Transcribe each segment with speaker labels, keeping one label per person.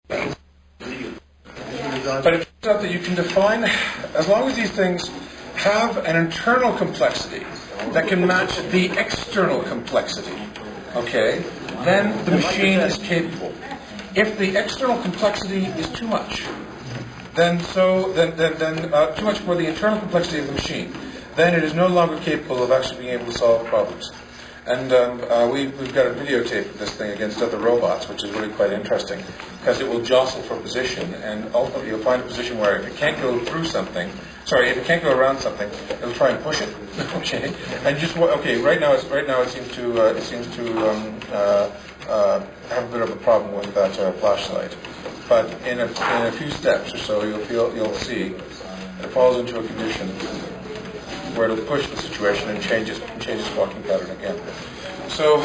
Speaker 1: But it turns out that you can define, as long as these things have an internal complexity that can match the external complexity, okay, then the machine is capable. If the external complexity is too much, then too much for the internal complexity of the machine, then it is no longer capable of actually being able to solve problems. And we've got a videotape of this thing against other robots, which is really quite interesting, because it will jostle for position, and ultimately you'll find a position where if it can't go through something, if it can't go around something, it'll try and push it. Okay, and right now it seems to have a bit of a problem with that flashlight, but in a few steps or so you'll see it falls into a condition where it'll push the situation and changes walking pattern again. So,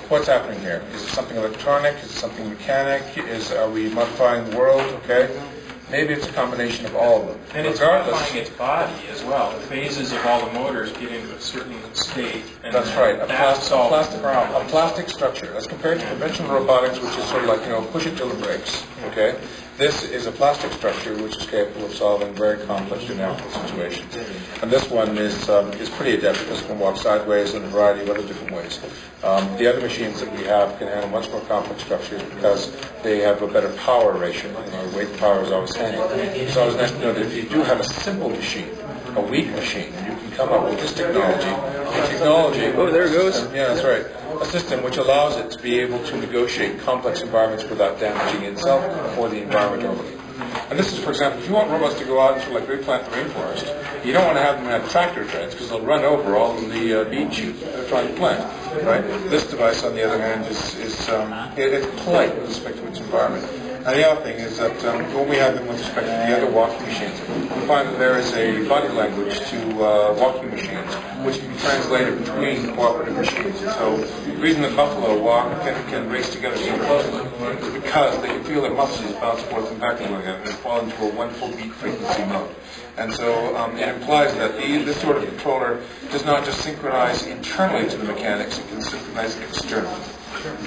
Speaker 1: what's happening here? Is it something electronic? Is it something mechanic? Are we modifying the world? Okay, maybe it's a combination of all of them.
Speaker 2: And it's modifying its body as well. The phases of all the motors get into a certain state. And
Speaker 1: that's right. A
Speaker 2: plastic
Speaker 1: structure, as compared to conventional robotics, which is sort of like push it till it breaks. Okay. This is a plastic structure which is capable of solving very complex dynamical situations. And this one is pretty adept because it can walk sideways in a variety of other different ways. The other machines that we have can handle much more complex structures because they have a better power ratio. Weight to power is always handy. It's always nice to know that if you do have a simple machine, a weak machine, you can come up with this technology.
Speaker 3: Oh, there it goes.
Speaker 1: Yeah, that's right. A system which allows it to be able to negotiate complex environments without damaging itself or the environment overly. And this is, for example, if you want robots to go out and sort of like replant the rainforest, you don't want to have them have tractor treads because they'll run over all of the bean shoots they're trying to plant. Right? This device, on the other hand, it's polite with respect to its environment. And the other thing is that when we have them with respect to the other walking machines, we find that there is a body language to walking machines, which can be translated between cooperative machines. And so the reason that buffalo walk can race together so closely is because they can feel their muscles bounce forth and back and they fall into a one full beat frequency mode. And so it implies that this sort of controller does not just synchronize internally to the mechanics, it can synchronize externally.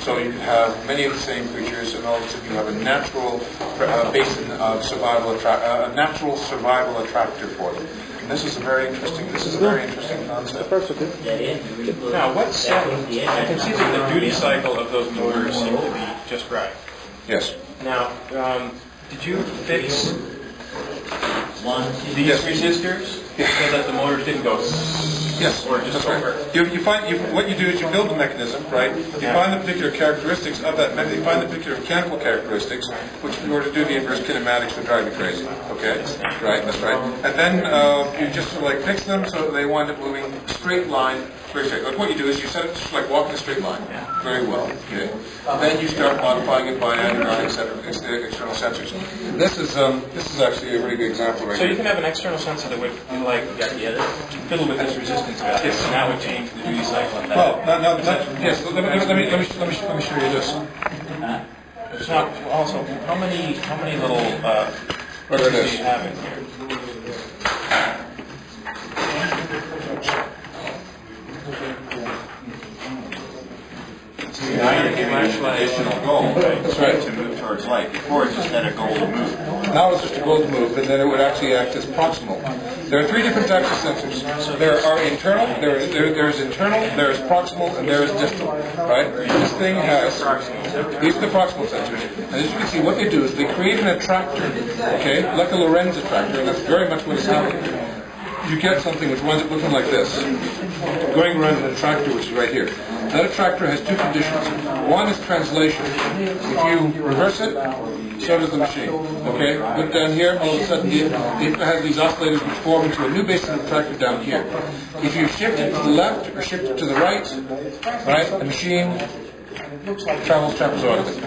Speaker 1: So you can have many of the same features, and all of a sudden you have a natural basin of survival, a natural survival attractor for them. And this is a very interesting concept.
Speaker 2: Now, I can see that the duty cycle of those motors seem to be just right.
Speaker 1: Yes.
Speaker 2: Now, did you fix these resistors so that the motors didn't go?
Speaker 1: Yes,
Speaker 2: or just over.
Speaker 1: What you do is you build the mechanism, right? You find the particular characteristics of that mechanism. You find the particular mechanical characteristics, which if you were to do the inverse kinematics would drive you crazy. Okay, right? That's right. And then you just sort of like fix them so that they wind up moving straight line. Very straight. Like what you do is you set it just like walking a straight line. Very well. Okay. Then you start modifying it by adding on external sensors. This is actually a really good example right
Speaker 2: here. So you can have an external sensor that would fiddle with this resistance value, and that would change the duty cycle.
Speaker 1: Well, yes. Let me show you this.
Speaker 2: Now, also, how many little do you have in here?
Speaker 4: Now you're giving an additional goal, right?
Speaker 1: That's right.
Speaker 4: To move towards light. Before it's just had a goal to move.
Speaker 1: Now it's just a goal to move, and then it would actually act as proximal. There are three different types of sensors. There are internal, there is internal, there is proximal, and there is distal. Right? This thing has these are the proximal sensors, and as you can see, what they do is they create an attractor, okay, like a Lorentz attractor, and that's very much what is happening. You get something which winds up looking like this, going around an attractor which is right here. That attractor has two conditions. One is translation. If you reverse it, so does the machine. Okay? Look down here, all of a sudden it has these oscillators which form into a new basis of attractor down here. If you shift it to the left or shift it to the right, the machine travels trapezoidally.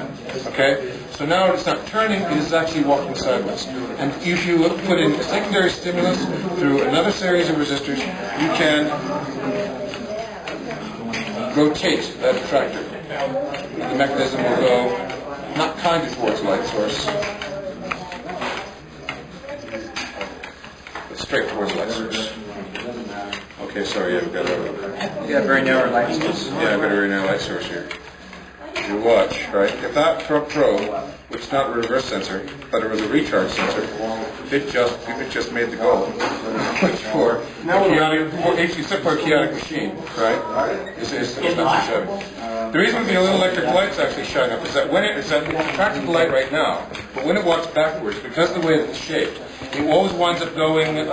Speaker 1: Okay? So now it's not turning, it is actually walking sideways. And if you put in a secondary stimulus through another series of resistors, you can rotate that attractor. The mechanism will go not kind of towards the light source, but straight towards the light source. Okay, sorry, I've got a
Speaker 3: very narrow light source.
Speaker 1: Yeah, I've got a very narrow light source here. You watch, right? If that probe which is not a reverse sensor, but it was a recharge sensor. It just made the goal, which for except for a chaotic machine, right? It's not so shabby. The reason the little electric light's actually shine up is that when it's a practical light right now, but when it walks backwards, because of the way that it's shaped, it always winds up going.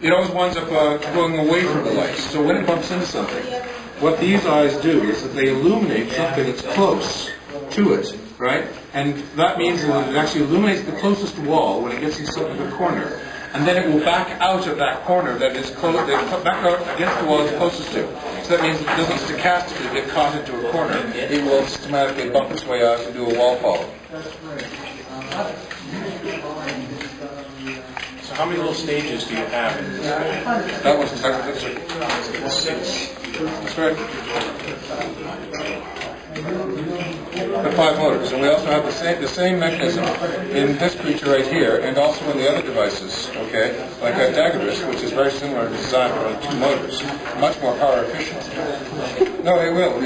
Speaker 1: Going away from the light. So when it bumps into something, what these eyes do is that they illuminate something that's close to it, right? And that means that it actually illuminates the closest wall when it gets to the corner. And then it will back out of that corner that is back out against the wall it's closest to. So that means it doesn't stochastically get caught into a corner. It will systematically bump its way out and do a wall follow.
Speaker 2: So how many little stages do you have in this?
Speaker 1: That was exactly that's
Speaker 2: 6.
Speaker 1: That's right. The 5 motors, and we also have the same mechanism in this creature right here, and also in the other devices. Okay, like a Daggerus, which is very similar in design, but only 2 motors, much more power efficient. No, it will.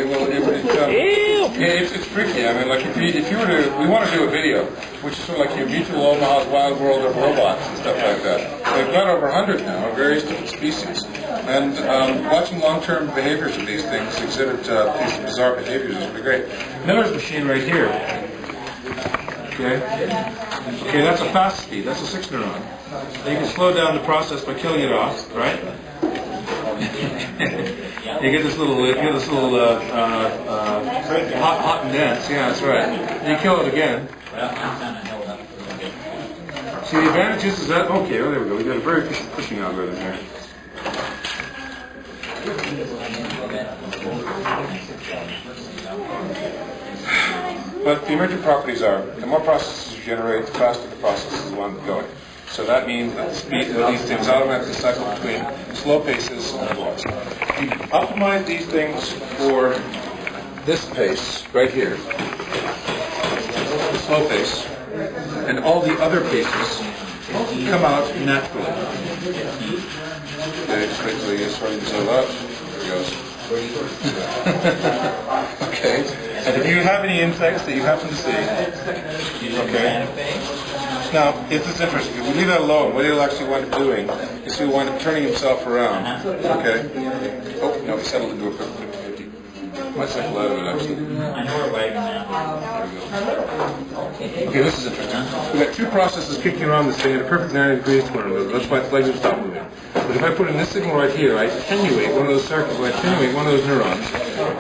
Speaker 1: It's tricky. I mean, like if you were to, we want to do a video, which is sort of like your Mutual Omaha's Wild World of Robots and stuff like that. They've got over 100 now, of various different species, and watching long-term behaviors of these things exhibit these bizarre behaviors is really great. Miller's machine right here. Okay, that's a fast speed. That's a 6 neuron. So you can slow down the process by killing it off, right? You get this little hot and dense. Yeah, that's right. And you kill it again. See, the advantages is that, okay, well, there we go. We got a very efficient pushing algorithm here. But the emergent properties are, the more processes you generate, the faster the process is the one going. So that means that the speed of these things automatically cycle between slow paces and otherwise. You optimize these things for this pace right here, the slow pace, and all the other paces come out naturally. Okay, just wait till you start to zoom up. There it goes. Okay. And if you have any insects that you happen to see, okay. Now, if it's interesting, if we leave that alone, what he'll actually wind up doing is he'll wind up turning himself around. Okay. Oh, no, he settled into a 50-50. Might cycle out of it, actually. There we go. Okay, this is interesting. We've got 2 processes kicking around this thing at a perfect 90 degrees to one another. That's why its legs will stop moving. But if I put in this signal right here, I attenuate one of those circuits, I attenuate one of those neurons,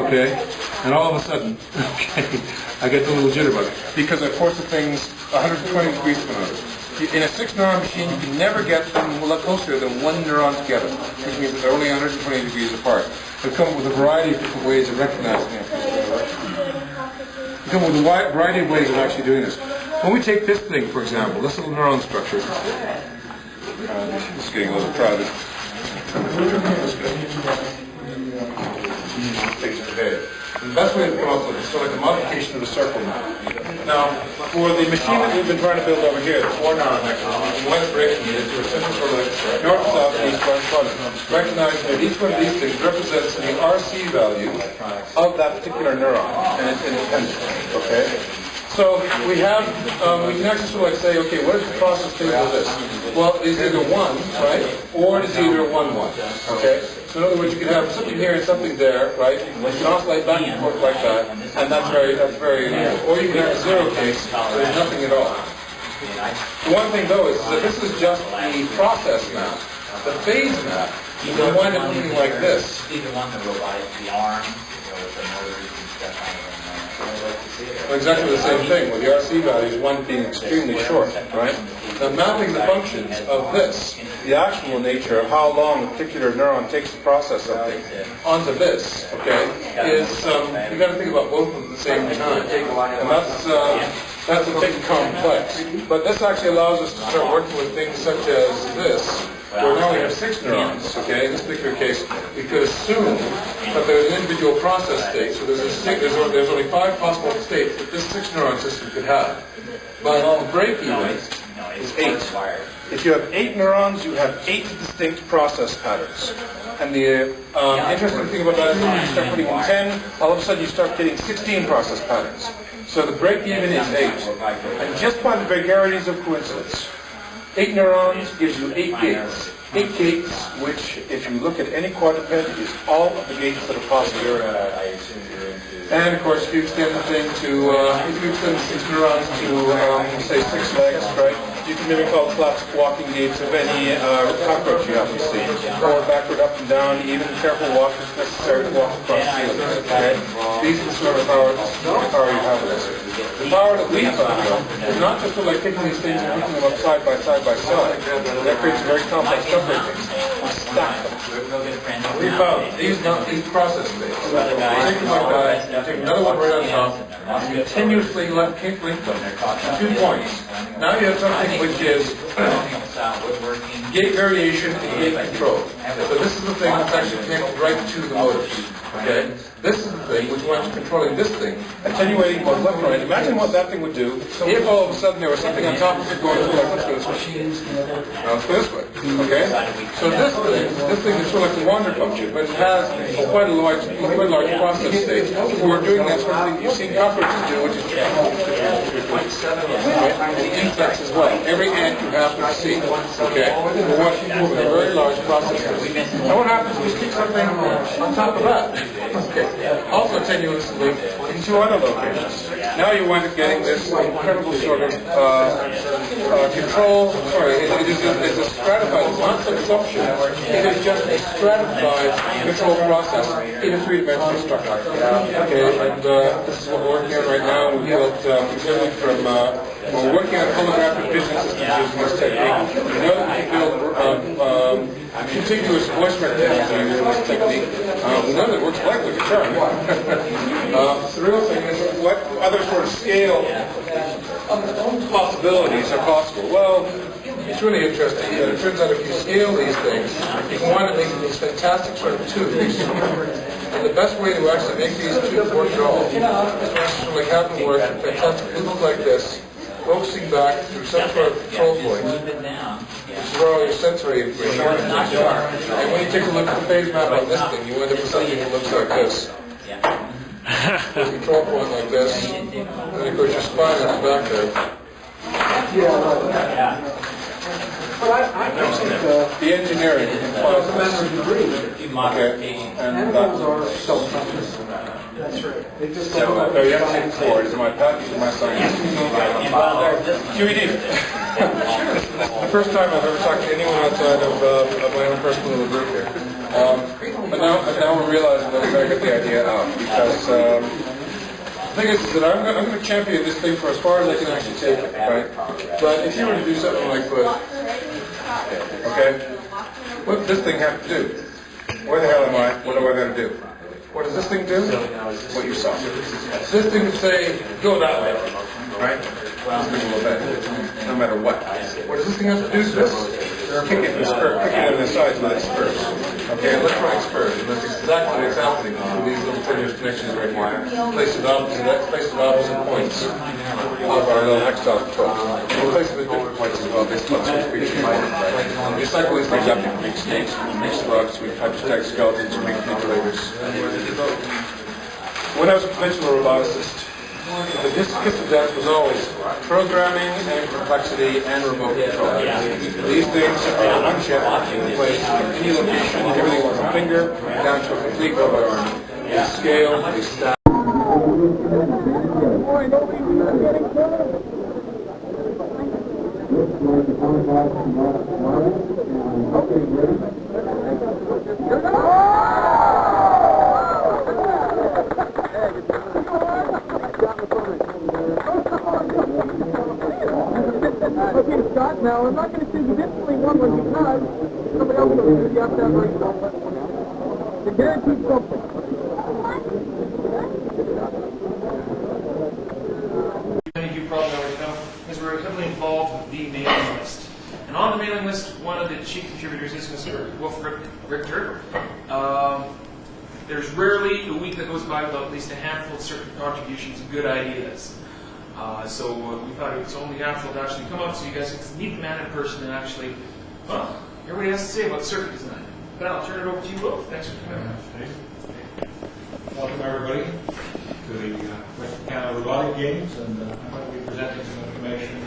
Speaker 1: okay? And all of a sudden, okay, I get the little jitterbug. Because I force the things 120 degrees to one another. In a 6 neuron machine, you can never get them closer than 1 neuron together, which means that they're only 120 degrees apart. They come up with a variety of different ways of recognizing it. They come up with a variety of ways of actually doing this. When we take this thing, for example, this little neuron structure, this is getting a little crowded. The best way to come up with it is sort of like a modification of the circle now. Now, for the machine that we've been trying to build over here, the 4 neuron mechanism, we want to break it into a simple sort of like north, south, east, west, quadrant. Recognize that each one of these things represents the RC value of that particular neuron, and it's independent. Okay? So we have, we can actually sort of like say, okay, what is the process table of this? Well, it's either 1, right, or it's either 1, 1. Okay? So in other words, you can have something here and something there, right? You can oscillate back and forth like that, and that's very unusual. Or you can have a 0 case, where there's nothing at all. The one thing though is that this is just the process map. The phase map, you can wind up looking like this.
Speaker 5: Either one, the robotic, the arm, with the motors and stuff on it.
Speaker 1: Well, exactly the same thing, with the RC values, one being extremely short, right? Now, mapping the functions of this, the actual nature of how long a particular neuron takes to process something, onto this, okay, is, you got to think about both at the same time. And that's a bit complex. But this actually allows us to start working with things such as this, where now we have 6 neurons, okay? In this particular case, we could assume that there's an individual process state, so there's only 5 possible states that this 6 neuron system could have. But the break-even is 8. If you have 8 neurons, you have 8 distinct process patterns. And the interesting thing about that is when you start putting in 10, all of a sudden you start getting 16 process patterns. So the break-even is 8. And just by the vagaries of coincidence, 8 neurons gives you 8 gates. 8 gates, which, if you look at any quadruped, is all of the gates that are possible. And of course, if you extend the thing to, if you extend the 6 neurons to, say, 6 legs, right, you can mimic all the classic walking gaits of any cockroach you happen to see. Forward, backward, up and down, even careful walk is necessary to walk across fields. Okay? These are the sort of power you have with this. The power that we found is not just to like taking these things and putting them up side by side by side. That creates very complex separating things. We stack them. We found these process states. Take them like that, you take another one right on top, and continuously link them. 2 points. Now you have something which is gate variation and gate control. So this is the thing that's actually connected right to the motors. Okay? This is the thing which winds up controlling this thing, attenuating both left and right. Imagine what that thing would do if all of a sudden there was something on top of it going through like, let's go this way. Now let's go this way. Okay? So this thing is sort of like the wander function, but it has quite a large process state for doing that sort of thing you've seen cockroaches do, which is insects as well. Every ant you happen to see. Okay? We're watching for a very large process state. Now what happens is we stick something on top of that. Okay. Also tenuously in 2 other locations. Now you wind up getting this incredible sort of control. Sorry, it is a stratified. It's not subsumption. It is just a stratified control process in a 3-dimensional structure. Okay, and this is what we're working on right now. We built from. We're working on holographic vision systems using this technique. We know that we can build contiguous voice recognition using this technique. We know that it works like a guitar. The real thing is what other sort of scale possibilities are possible. Well, it's really interesting. It turns out if you scale these things, you can wind up making these fantastic sort of tubes. And the best way to actually make these tubes work at all is to actually have them work in fantastic tubes like this, focusing back through some sort of control point, which is where all your sensory information is. And when you take a look at the phase map on this thing, you end up with something that looks like this. A control point like this, and then of course your spine on the back there. The engineering involves a matter of degree. Okay, and that's right. So you haven't seen before. These are my patents and my science. QED. The first time I've ever talked to anyone outside of my own personal little group here. But now we're realizing that we better get the idea out because the thing is that I'm going to champion this thing for as far as I can actually take it, right? But if you were to do something like this, okay, what does this thing have to do? Where the hell am I? What do I got to do? What does this thing do? What you saw. This thing would say, go that way, right? This thing will obey, no matter what. What does this thing have to do? This? Kick it in the spur, kick it in the sides with its spurs. Okay, electronic spurs, and that's exactly what's happening through these little tenuous connections right here. Place of opposite points of our little textile control. We place them at different points as well based on which creatures might right? We cycle these things up to make snakes, we make slugs, we hypostatic skeletons, we make manipulators. When I was a conventional roboticist, the kiss of death was always programming and complexity and remote control. These things are one chip in place in any location, everything from a finger down to a complete robot arm. They scale, they stack.
Speaker 6: Okay, Scott, now I'm not going to say you didn't play one because somebody else will do. You have to have like the guaranteed something.
Speaker 7: You probably already know is we're heavily involved with the mailing list. And on the mailing list, one of the chief contributors is Mr. Wolf Richter. There's rarely a week that goes by without at least a handful of certain contributions and good ideas. So we thought it was only natural to actually come up so you guys can meet the man in person and actually, well, hear what he has to say about circuit design. Ben, I'll turn it over to you both. Thanks for coming.
Speaker 1: Welcome, everybody.
Speaker 8: to the Western Canada Robotic Games, and I'm going to be presenting some information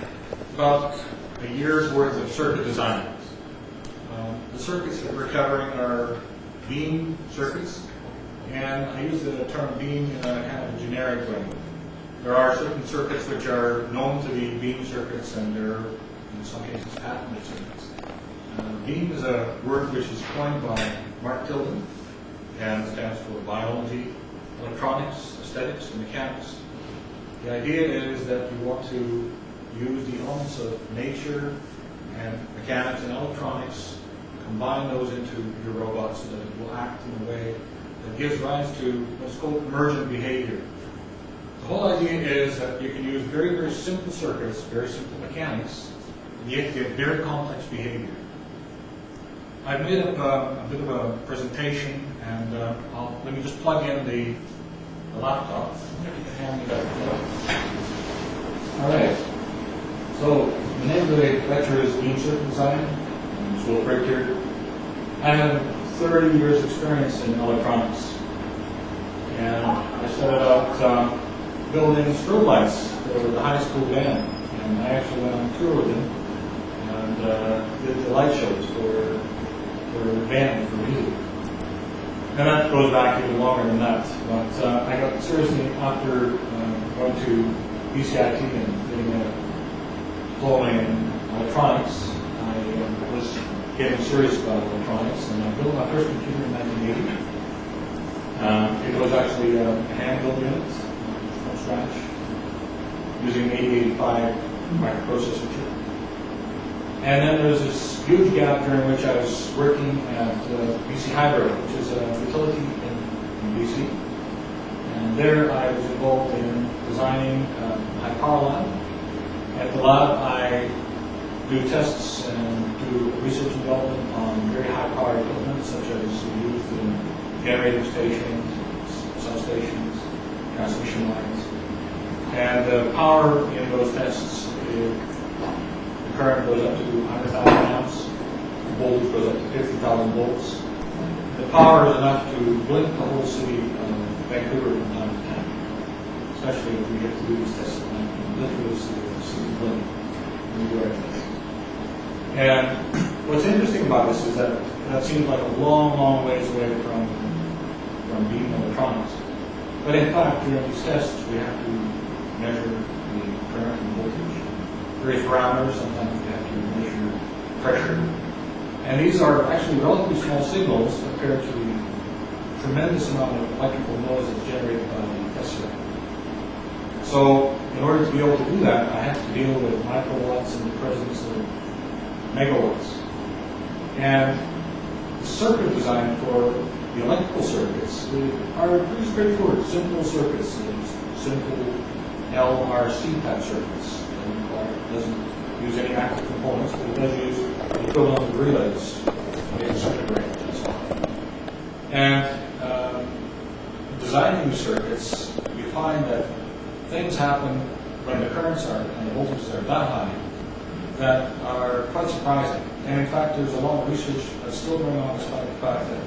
Speaker 8: about a year's worth of circuit designs. The circuits that we're covering are beam circuits, and I use the term beam in a kind of a generic way. There are certain circuits which are known to be beam circuits, and they're, in some cases, patented circuits. Beam is a word which is coined by Mark Tilden, and stands for biology, electronics, aesthetics, and mechanics. The idea is that you want to use the elements of nature and mechanics and electronics, combine those into your robot so that it will act in a way that gives rise to what's called emergent behavior. The whole idea is that you can use very, very simple circuits, very simple mechanics, and yet get very complex behavior. I've made up a bit of a presentation, and let me just plug in the laptop. If you can hand me that. All right. So the name of the lecture is Beam Circuit Design. It's Will Frick here. I have 30 years experience in electronics, and I started out building strobe lights for the high school band, and I actually went on tour with them and did the light shows for the band for music. And that goes back even longer than that. But I got seriously after going to BCIT and getting a diploma in electronics. I was getting serious about electronics, and I built my first computer in 1980. It was actually a hand-built unit from scratch, using an 8085 microprocessor chip. And then there was this huge gap during which I was working at BC Hydro, which is a utility in BC. And there I was involved in designing a high power lab. At the lab, I do tests and do research and development on very high power equipment, such as used in generating stations, substations, transmission lines. And the power in those tests, the current goes up to 100,000 amps, the voltage goes up to 50,000 volts. The power is enough to blink the whole city of Vancouver from time to time, especially if we get to do these tests at night. Literally see the city blink when we do our tests. And what's interesting about this is that seems like a long, long ways away from beam electronics. But in fact, during these tests, we have to measure the current and voltage, various parameters. Sometimes we have to measure pressure. And these are actually relatively small signals compared to the tremendous amount of electrical noise that's generated by the test circuit. So in order to be able to do that, I have to deal with microwatts in the presence of megawatts. And the circuit design for the electrical circuits are pretty straightforward, simple circuits, simple LRC type circuits. It doesn't use any active components, but it does use the equivalent of relays in circuit breakers and so on. And designing these circuits, you find that things happen when the currents are and the voltages are that high that are quite surprising. And in fact, there's a lot of research that's still going on despite the fact that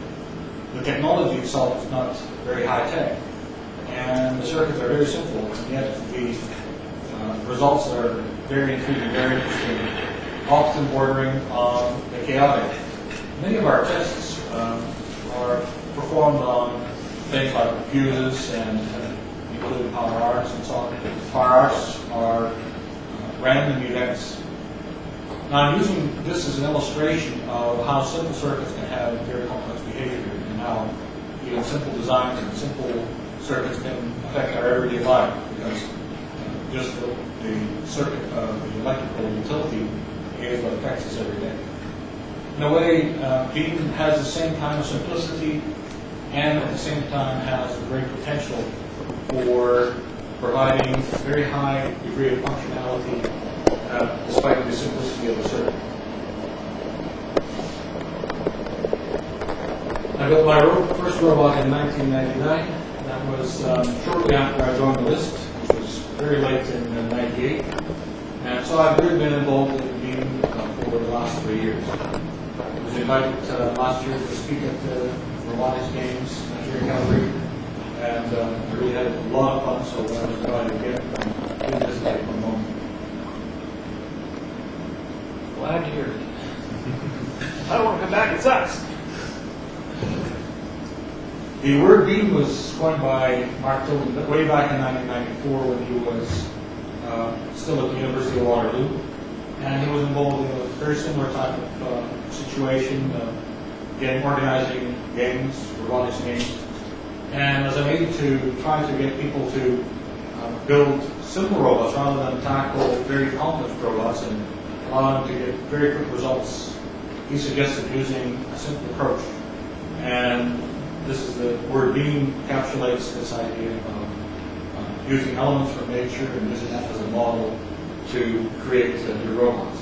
Speaker 8: the technology itself is not very high tech. And the circuits are very simple, and yet the results are very intriguing, very interesting, often bordering on the chaotic. Many of our tests are performed on things like fuses and including power arcs and so on. Power arcs are random events. Now I'm using this as an illustration of how simple circuits can have very complex behavior, and how even simple designs and simple circuits can affect our everyday life, because just the circuit of the electrical utility is what affects us every day. In a way, beam has the same kind of simplicity, and at the same time has a great potential for providing very high degree of functionality despite the simplicity of the circuit. I built my first robot in 1999. That was shortly after I joined the list, which was very late in '98. And so I've really been involved in beam for the last 3 years. I was invited last year to speak at the robotics games here in Calgary, and I really had a lot of fun The word beam was coined by Mark Tilden way back in 1994 when he was still at the University of Waterloo. And he was involved in a very similar type of situation, organizing games, robotics games. And as an aid to try to get people to build simple robots rather than tackle very complex robots and allow them to get very quick results, he suggested using a simple approach. And this is the word beam encapsulates this idea of using elements from nature and using that as a model to create new robots.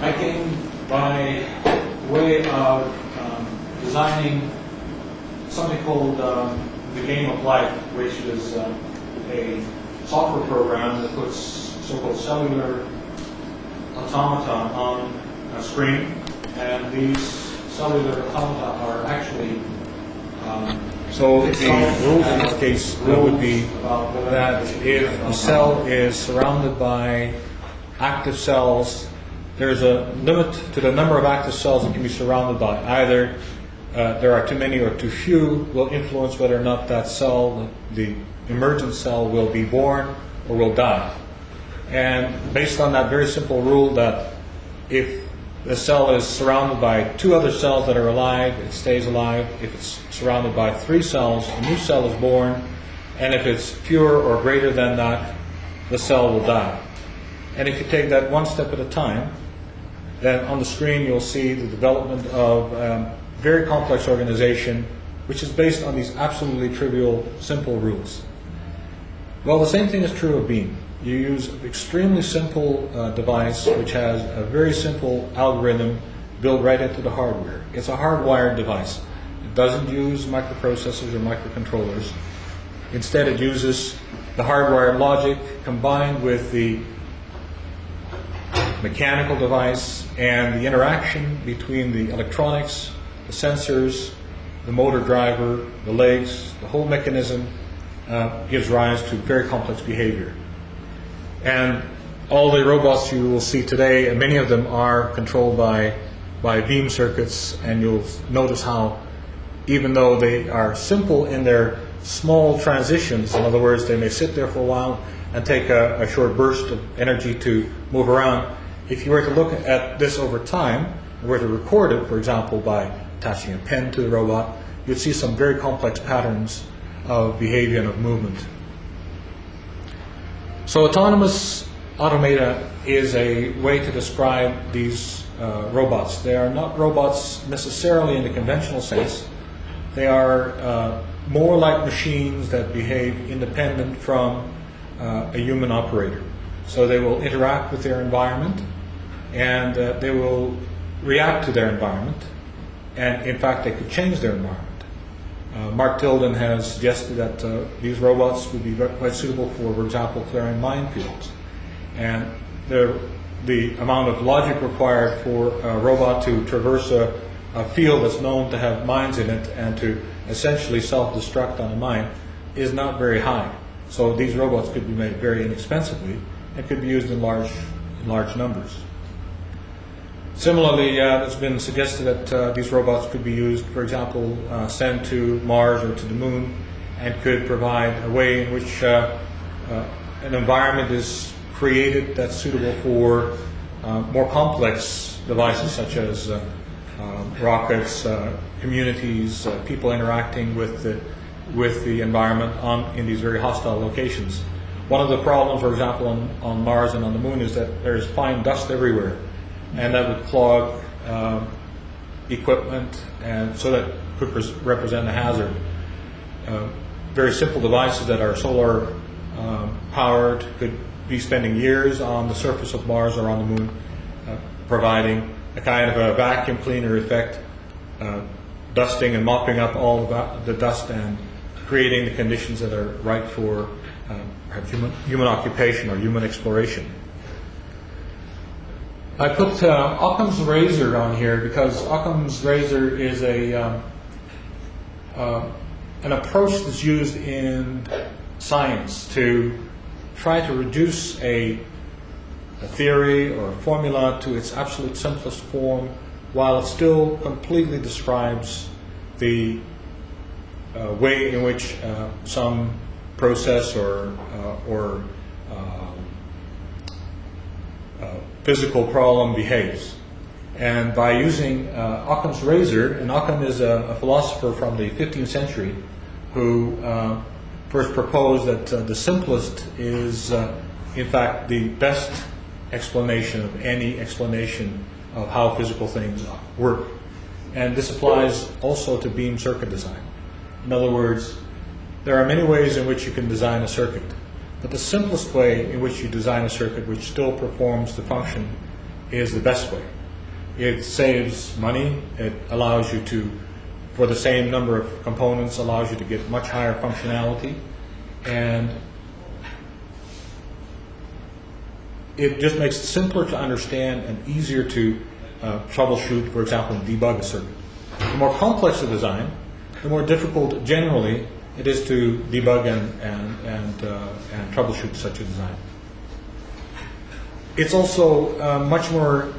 Speaker 8: I came by way of designing something called the Game of Life, which is a software program that puts so-called cellular automata on a screen, and these cellular automata are actually
Speaker 9: so the rules in this case would be that if a cell is surrounded by active cells, there's a limit to the number of active cells that can be surrounded by. Either there are too many or too few will influence whether or not that cell, the emergent cell, will be born or will die. And based on that very simple rule that if the cell is surrounded by 2 other cells that are alive, it stays alive. If it's surrounded by 3 cells, a new cell is born. And if it's fewer or greater than that, the cell will die. And if you take that one step at a time, then on the screen you'll see the development of very complex organization, which is based on these absolutely trivial, simple rules. Well, the same thing is true of beam. You use an extremely simple device which has a very simple algorithm built right into the hardware. It's a hardwired device. It doesn't use microprocessors or microcontrollers. Instead, it uses the hardwired logic combined with the mechanical device and the interaction between the electronics, the sensors, the motor driver, the legs, the whole mechanism gives rise to very complex behavior. And all the robots you will see today, and many of them are controlled by beam circuits, and you'll notice how even though they are simple in their small transitions, in other words, they may sit there for a while and take a short burst of energy to move around, if you were to look at this over time, and were to record it, for example, by attaching a pen to the robot, you'd see some very complex patterns of behavior and of movement. So autonomous automata is a way to describe these robots. They are not robots necessarily in the conventional sense. They are more like machines that behave independent from a human operator. So they will interact with their environment, and they will react to their environment, and in fact they could change their environment. Mark Tilden has suggested that these robots would be quite suitable for example, clearing minefields. And the amount of logic required for a robot to traverse a field that's known to have mines in it and to essentially self-destruct on a mine is not very high. So these robots could be made very inexpensively and could be used in large numbers. Similarly, it's been suggested that these robots could be used, for example, sent to Mars or to the Moon, and could provide a way in which an environment is created that's suitable for more complex devices such as rockets, communities, people interacting with the environment in these very hostile locations. One of the problems, for example, on Mars and on the Moon is that there's fine dust everywhere, and that would clog equipment, and so that could represent a hazard. Very simple devices that are solar powered could be spending years on the surface of Mars or on the Moon, providing a kind of a vacuum cleaner effect, dusting and mopping up all the dust and creating the conditions that are right for perhaps human occupation or human exploration. I put Occam's razor on here because Occam's razor is an approach that's used in science to try to reduce a a theory or a formula to its absolute simplest form, while it still completely describes the way in which some process or physical problem behaves. And by using Occam's razor, and Occam is a philosopher from the 15th century who first proposed that the simplest is in fact the best explanation of any explanation of how physical things work. And this applies also to beam circuit design. In other words, there are many ways in which you can design a circuit, but the simplest way in which you design a circuit which still performs the function is the best way. It saves money, it allows you to, for the same number of components, allows you to get much higher functionality, and it just makes it simpler to understand and easier to troubleshoot, for example, and debug a circuit. The more complex the design, the more difficult generally it is to debug and troubleshoot such a design. It's also much more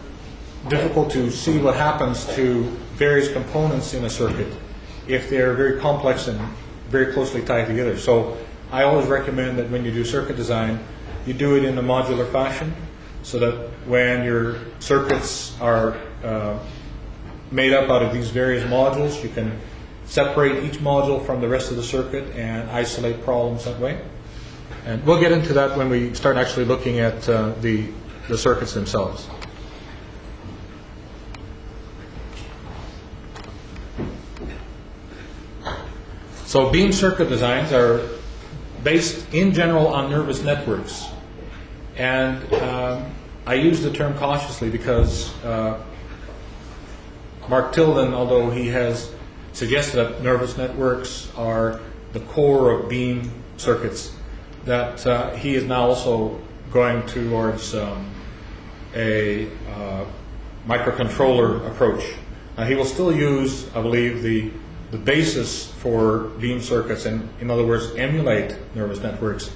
Speaker 9: difficult to see what happens to various components in a circuit if they're very complex and very closely tied together. So I always recommend that when you do circuit design, you do it in a modular fashion, so that when your circuits are made up out of these various modules, you can separate each module from the rest of the circuit and isolate problems that way. And we'll get into that when we start actually looking at the circuits themselves. So beam circuit designs are based in general on nervous networks. And I use the term cautiously because Mark Tilden, although he has suggested that nervous networks are the core of beam circuits, that he is now also going towards a microcontroller approach. Now he will still use, I believe, the basis for beam circuits, and in other words, emulate nervous networks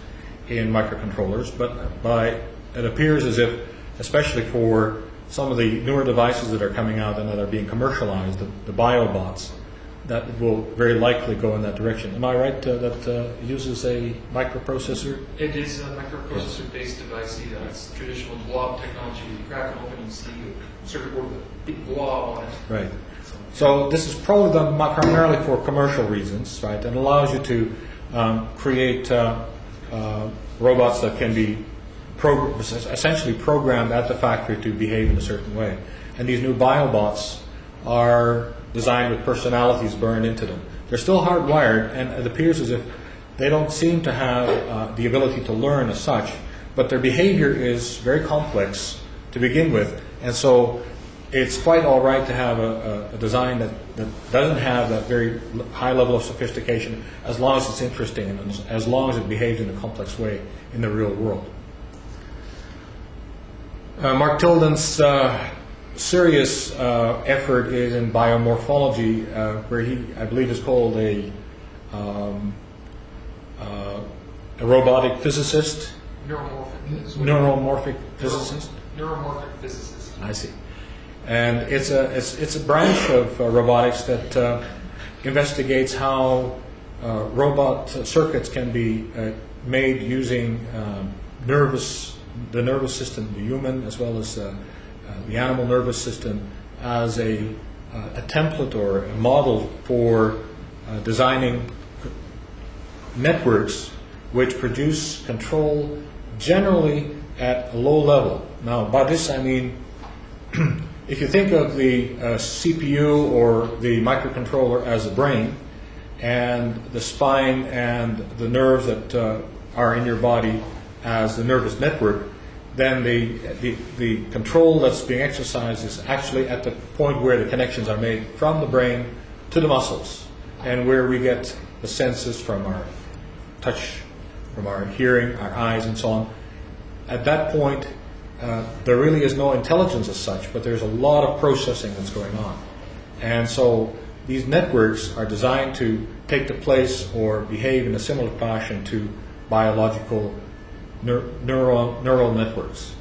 Speaker 9: in microcontrollers, but it appears as if, especially for some of the newer devices that are coming out and that are being commercialized, the biobots, that will very likely go in that direction. Am I right that it uses a microprocessor?
Speaker 7: It is a microprocessor-based device. It's traditional blob technology. You crack them open, you see a circuit board with a big blob on it.
Speaker 9: Right. So this is probably done primarily for commercial reasons, right? And allows you to create robots that can be essentially programmed at the factory to behave in a certain way. And these new biobots are designed with personalities burned into them. They're still hardwired, and it appears as if they don't seem to have the ability to learn as such, but their behavior is very complex to begin with, and so it's quite all right to have a design that doesn't have that very high level of sophistication, as long as it's interesting and as long as it behaves in a complex way in the real world. Mark Tilden's serious effort is in biomorphology, where he, I believe, is called a robotic physicist. Neuromorphic physicist.
Speaker 7: Neuromorphic physicist.
Speaker 9: I see. And it's a branch of robotics that investigates how robot circuits can be made using the nervous system, the human as well as the animal nervous system, as a template or a model for designing networks which produce control generally at a low level. Now, by this I mean, if you think of the CPU or the microcontroller as a brain, and the spine and the nerves that are in your body as the nervous network, then the control that's being exercised is actually at the point where the connections are made from the brain to the muscles, and where we get the senses from our touch, from our hearing, our eyes, and so on. At that point, there really is no intelligence as such, but there's a lot of processing that's going on. And so these networks are designed to take the place or behave in a similar fashion to biological neural networks.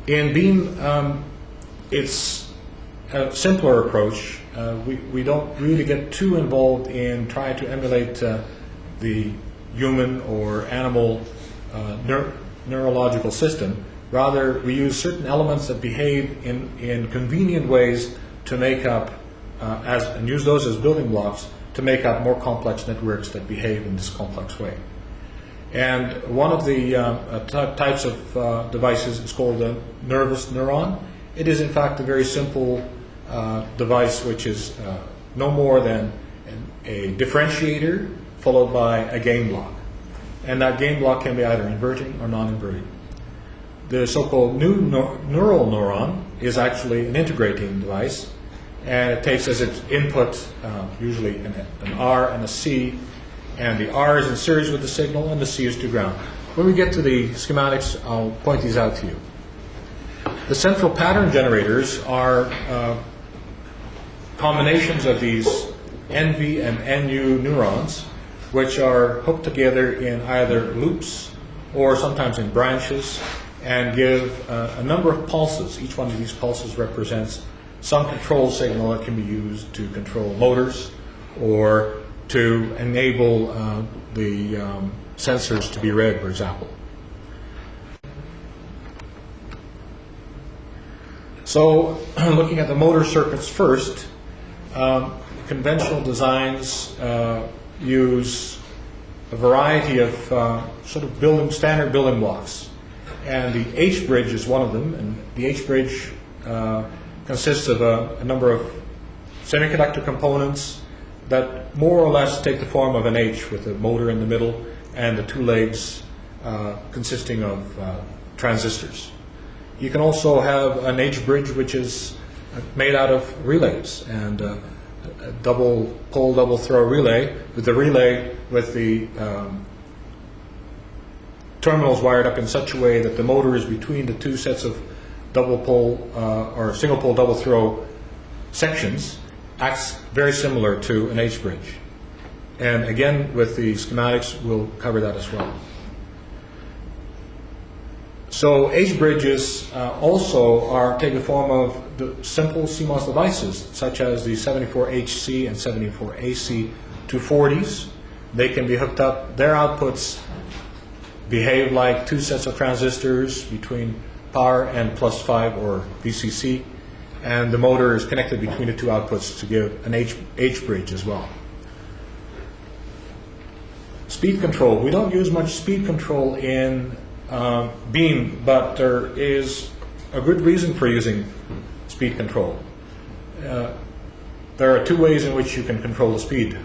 Speaker 9: In beam, it's a simpler approach. We don't really get too involved in trying to emulate the human or animal neurological system. Rather, we use certain elements that behave in convenient ways to make up, and use those as building blocks to make up more complex networks that behave in this complex way. And one of the types of devices is called a nervous neuron. It is in fact a very simple device which is no more than a differentiator followed by a gain block. And that gain block can be either inverting or non-inverting. The so-called new neural neuron is actually an integrating device, and it takes as its input usually an R and a C, and the R is in series with the signal and the C is to ground. When we get to the schematics, I'll point these out to you. The central pattern generators are combinations of these NV and NU neurons, which are hooked together in either loops or sometimes in branches, and give a number of pulses. Each one of these pulses represents some control signal that can be used to control motors or to enable the sensors to be read, for example. So, looking at the motor circuits first, conventional designs use a variety of sort of standard building blocks. And the H-bridge is one of them, and the H-bridge consists of a number of semiconductor components that more or less take the form of an H with a motor in the middle and the two legs consisting of transistors. You can also have an H-bridge which is made out of relays, and a double pole, double throw relay with the terminals wired up in such a way that the motor is between the two sets of double pole or single pole double throw sections, acts very similar to an H-bridge. And again, with the schematics, we'll cover that as well. So H-bridges also take the form of the simple CMOS devices, such as the 74HC and 74AC 240s. They can be hooked up. Their outputs behave like two sets of transistors between power and +5 or VCC, and the motor is connected between the two outputs to give an H-bridge as well. Speed control. We don't use much speed control in beam, but there is a good reason for using speed control. There are two ways in which you can control the speed.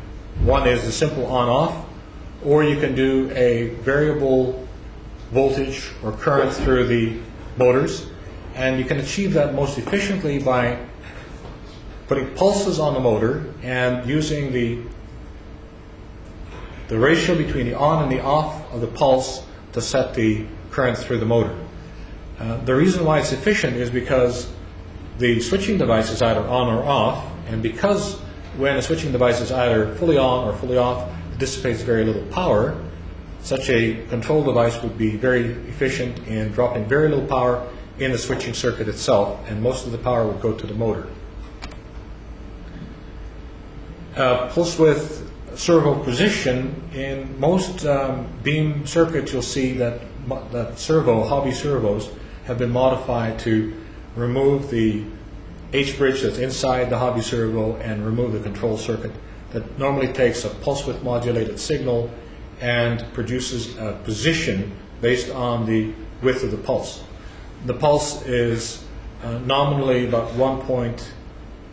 Speaker 9: One is the simple on-off, or you can do a variable voltage or current through the motors, and you can achieve that most efficiently by putting pulses on the motor and using the ratio between the on and the off of the pulse to set the current through the motor. The reason why it's efficient is because the switching device is either on or off, and because when a switching device is either fully on or fully off, it dissipates very little power. Such a control device would be very efficient in dropping very little power in the switching circuit itself, and most of the power would go to the motor. Pulse width servo position, in most beam circuits you'll see that hobby servos have been modified to remove the H-bridge that's inside the hobby servo and remove the control circuit that normally takes a pulse width modulated signal and produces a position based on the width of the pulse. The pulse is nominally about 1.25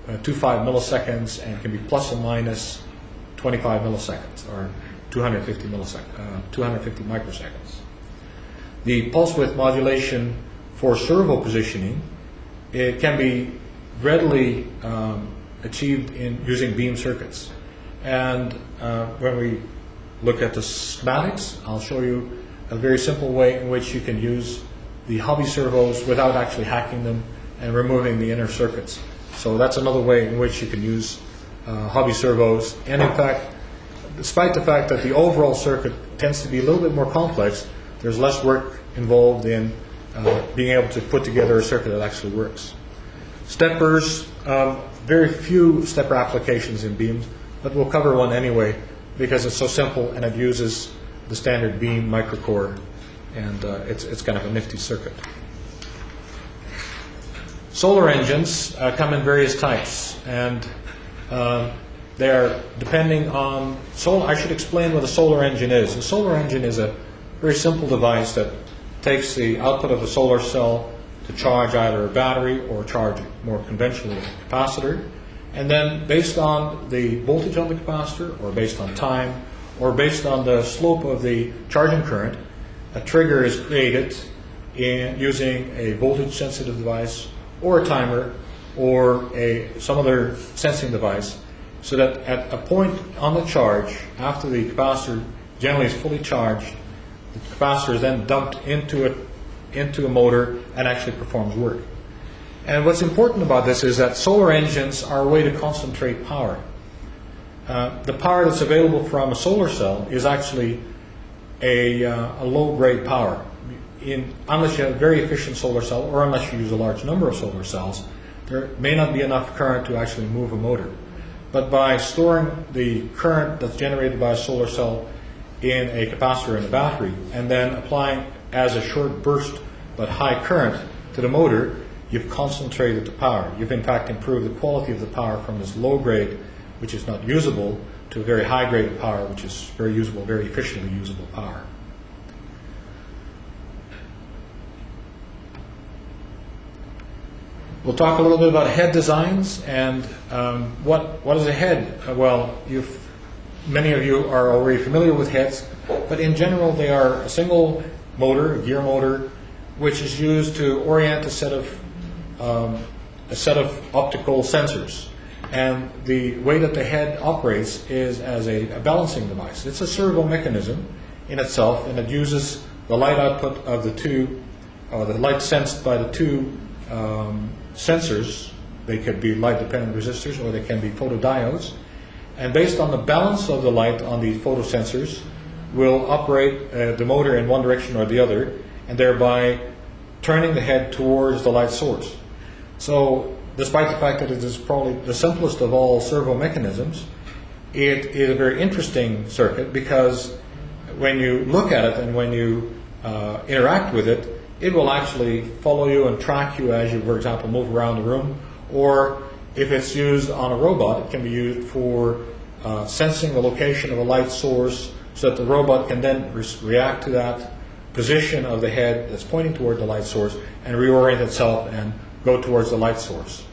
Speaker 9: milliseconds and can be plus or minus 25 milliseconds or 250 microseconds. The pulse width modulation for servo positioning, it can be readily achieved using beam circuits. And when we look at the schematics, I'll show you a very simple way in which you can use the hobby servos without actually hacking them and removing the inner circuits. So that's another way in which you can use hobby servos. And in fact, despite the fact that the overall circuit tends to be a little bit more complex, there's less work involved in being able to put together a circuit that actually works. Steppers, very few stepper applications in beams, but we'll cover one anyway because it's so simple and it uses the standard beam microcore, and it's kind of a nifty circuit. Solar engines come in various types, and they are depending on solar. I should explain what a solar engine is. A solar engine is a very simple device that takes the output of a solar cell to charge either a battery or charge more conventionally a capacitor, and then based on the voltage on the capacitor, or based on time, or based on the slope of the charging current, a trigger is created using a voltage sensitive device or a timer or some other sensing device, so that at a point on the charge, after the capacitor generally is fully charged, the capacitor is then dumped into a motor and actually performs work. And what's important about this is that solar engines are a way to concentrate power. The power that's available from a solar cell is actually a low-grade power. Unless you have a very efficient solar cell, or unless you use a large number of solar cells, there may not be enough current to actually move a motor. But by storing the current that's generated by a solar cell in a capacitor and a battery, and then applying as a short burst but high current to the motor, you've concentrated the power. You've in fact improved the quality of the power from this low grade, which is not usable, to a very high grade of power, which is very usable, very efficiently usable power. We'll talk a little bit about head designs and what is a head? Well, many of you are already familiar with heads, but in general they are a single motor, a gear motor, which is used to orient a set of optical sensors. And the way that the head operates is as a balancing device. It's a servo mechanism in itself, and it uses the light output of the two, or the light sensed by the two sensors. They could be light-dependent resistors, or they can be photodiodes. And based on the balance of the light on these photosensors, will operate the motor in one direction or the other, and thereby turning the head towards the light source. So, despite the fact that it is probably the simplest of all servo mechanisms, it is a very interesting circuit because when you look at it and when you interact with it, it will actually follow you and track you as you, for example, move around the room. Or if it's used on a robot, it can be used for sensing the location of a light source so that the robot can then react to that position of the head that's pointing toward the light source and reorient itself and go towards the light source.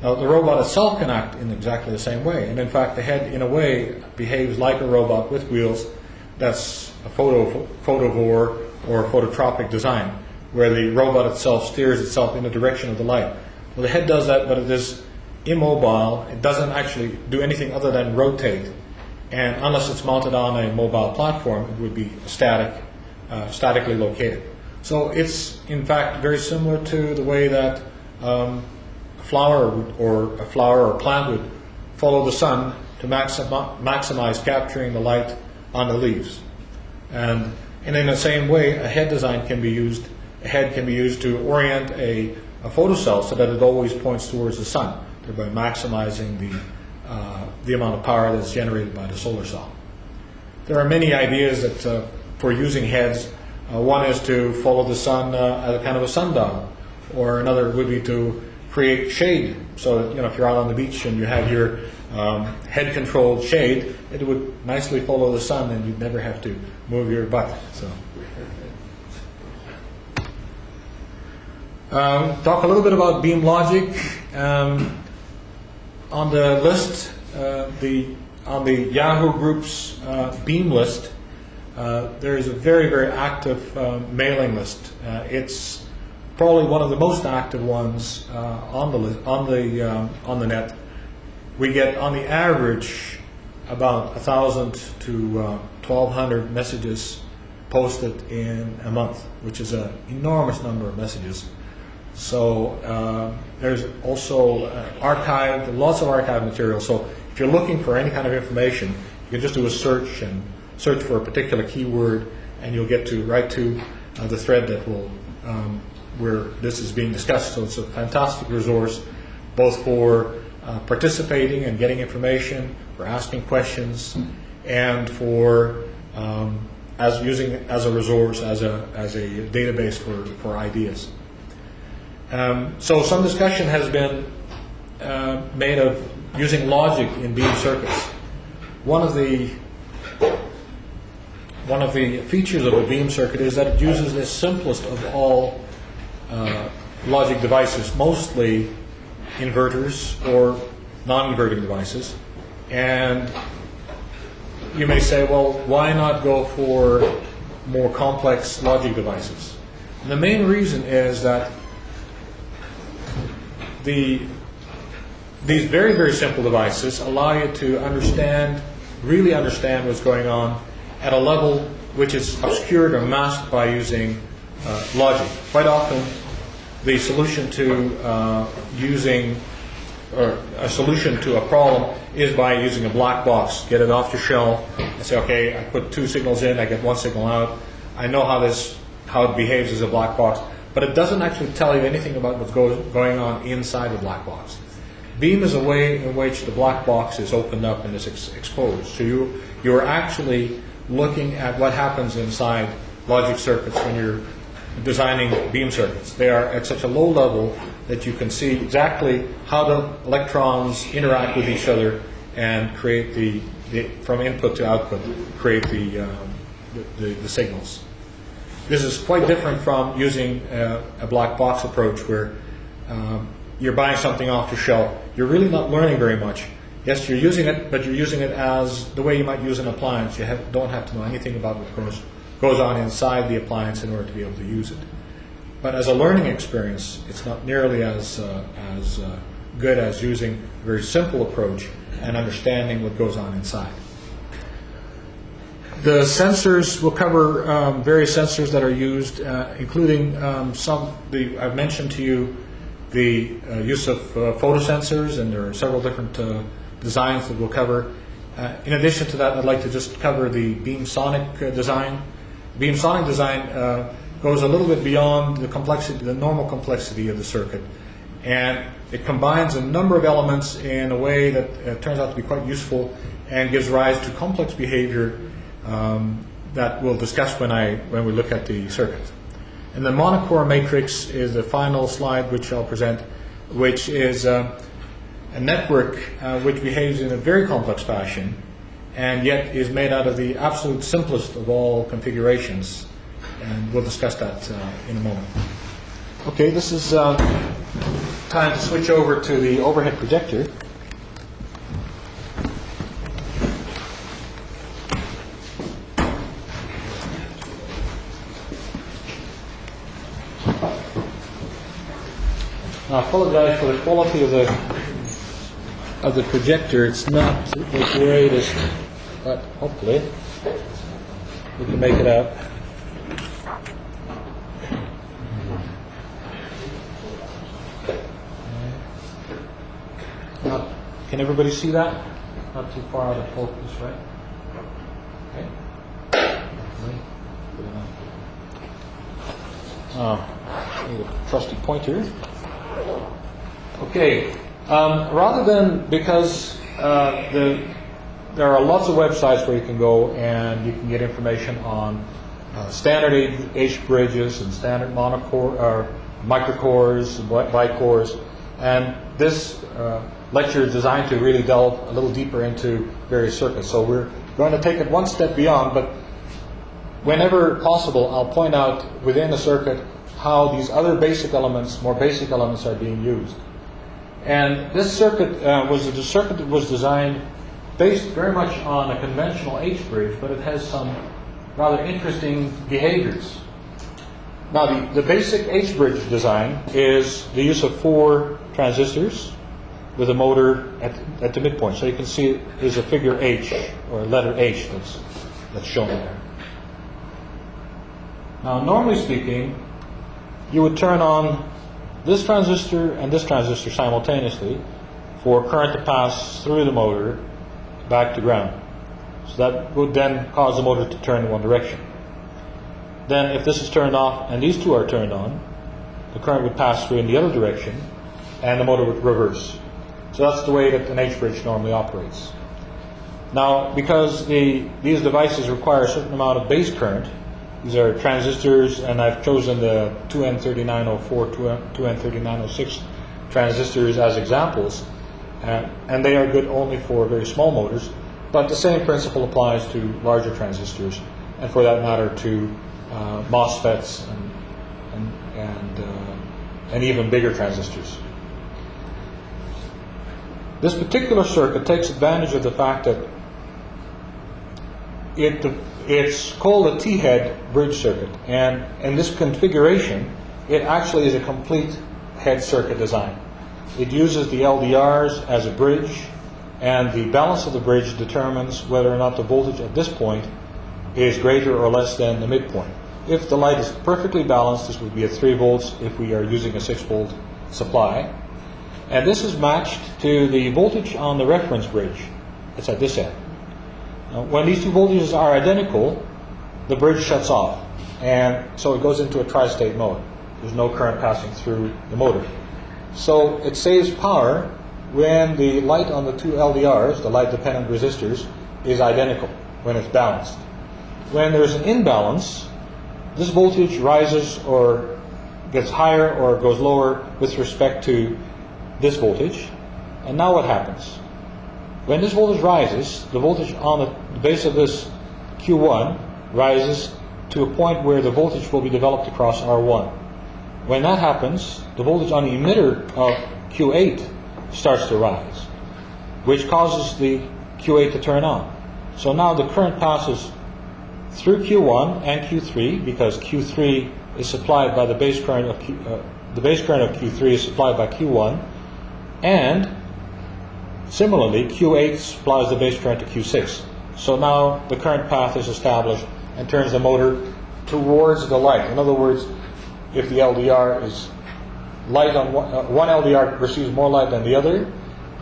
Speaker 9: Now, the robot itself can act in exactly the same way, and in fact the head in a way behaves like a robot with wheels. That's a photovore or a phototropic design, where the robot itself steers itself in the direction of the light. Well, the head does that, but it is immobile. It doesn't actually do anything other than rotate, and unless it's mounted on a mobile platform, it would be statically located. So it's in fact very similar to the way that a flower or plant would follow the sun to maximize capturing the light on the leaves. And in the same way, a head design can be used. A head can be used to orient a photocell so that it always points towards the sun, thereby maximizing the amount of power that's generated by the solar cell. There are many ideas that for using heads. One is to follow the sun as a kind of a sundial, or another would be to create shade. So that, if you're out on the beach and you have your head-controlled shade, it would nicely follow the sun, and you'd never have to move your butt. So, talk a little bit about beam logic. On the list, on the Yahoo Group's beam list, there is a very, very active mailing list. It's probably one of the most active ones on the net. We get, on the average, about 1,000 to 1,200 messages posted in a month, which is an enormous number of messages. So there's also lots of archived material. So if you're looking for any kind of information, you can just do a search and search for a particular keyword, and you'll get right to the thread that will where this is being discussed. So it's a fantastic resource, both for participating and getting information, for asking questions, and for using it as a resource, as a database for ideas. So some discussion has been made of using logic in beam circuits. One of the features of a beam circuit is that it uses the simplest of all logic devices, mostly inverters or non-inverting devices. And you may say, well, why not go for more complex logic devices? And the main reason is that these very, very simple devices allow you to really understand what's going on at a level which is obscured or masked by using logic. Quite often, the solution to a solution to a problem is by using a black box. Get it off the shelf and say, okay, I put 2 signals in, I get 1 signal out. I know how it behaves as a black box, but it doesn't actually tell you anything about what's going on inside the black box. Beam is a way in which the black box is opened up and is exposed. So you're actually looking at what happens inside logic circuits when you're designing beam circuits. They are at such a low level that you can see exactly how the electrons interact with each other and create from input to output, create the signals. This is quite different from using a black box approach where you're buying something off the shelf. You're really not learning very much. Yes, you're using it, but you're using it as the way you might use an appliance. You don't have to know anything about what goes on inside the appliance in order to be able to use it. But as a learning experience, it's not nearly as good as using a very simple approach and understanding what goes on inside. The sensors will cover various sensors that are used, including I've mentioned to you the use of photosensors, and there are several different designs that we'll cover. In addition to that, I'd like to just cover the beam sonic design. Beam sonic design goes a little bit beyond the normal complexity of the circuit, and it combines a number of elements in a way that turns out to be quite useful and gives rise to complex behavior that we'll discuss when we look at the circuit. And the monocore matrix is the final slide which I'll present, which is a network which behaves in a very complex fashion and yet is made out of the absolute simplest of all configurations. And we'll discuss that in a moment. Okay, this is time to switch over to the overhead projector. I apologize for the quality of the projector. It's not the greatest, but hopefully we can make it out. Can everybody see that? Not too far out of focus, right? Okay. Need a trusty pointer. Okay. Rather than, because there are lots of websites where you can go and you can get information on standard H bridges and standard monocore or microcores, bicores, and this lecture is designed to really delve a little deeper into various circuits. So we're going to take it one step beyond, but whenever possible, I'll point out within a circuit how these other basic elements, more basic elements, are being used. And this circuit was designed based very much on a conventional H bridge, but it has some rather interesting behaviors. Now, the basic H bridge design is the use of 4 transistors with a motor at the midpoint. So you can see there's a figure H, or a letter H that's shown there. Now, normally speaking, you would turn on this transistor and this transistor simultaneously for current to pass through the motor back to ground. So that would then cause the motor to turn in one direction. Then if this is turned off and these 2 are turned on, the current would pass through in the other direction, and the motor would reverse. So that's the way that an H-bridge normally operates. Now, because these devices require a certain amount of base current, these are transistors, and I've chosen the 2N3904, 2N3906 transistors as examples, and they are good only for very small motors, but the same principle applies to larger transistors, and for that matter to MOSFETs and even bigger transistors. This particular circuit takes advantage of the fact that it's called a T-head bridge circuit, and in this configuration, it actually is a complete head circuit design. It uses the LDRs as a bridge, and the balance of the bridge determines whether or not the voltage at this point is greater or less than the midpoint. If the light is perfectly balanced, this would be at 3 volts if we are using a 6-volt supply. And this is matched to the voltage on the reference bridge. It's at this end. Now, when these two voltages are identical, the bridge shuts off, and so it goes into a tri-state mode. There's no current passing through the motor. So it saves power when the light on the two LDRs, the light-dependent resistors, is identical, when it's balanced. When there's an imbalance, this voltage rises or gets higher or goes lower with respect to this voltage. And now what happens? When this voltage rises, the voltage on the base of this Q1 rises to a point where the voltage will be developed across R1. When that happens, the voltage on the emitter of Q8 starts to rise, which causes the Q8 to turn on. So now the current passes through Q1 and Q3, because Q3 is supplied by the base current of Q3 is supplied by Q1, and similarly Q8 supplies the base current to Q6. So now the current path is established and turns the motor towards the light. In other words, if the LDR is light on one LDR receives more light than the other,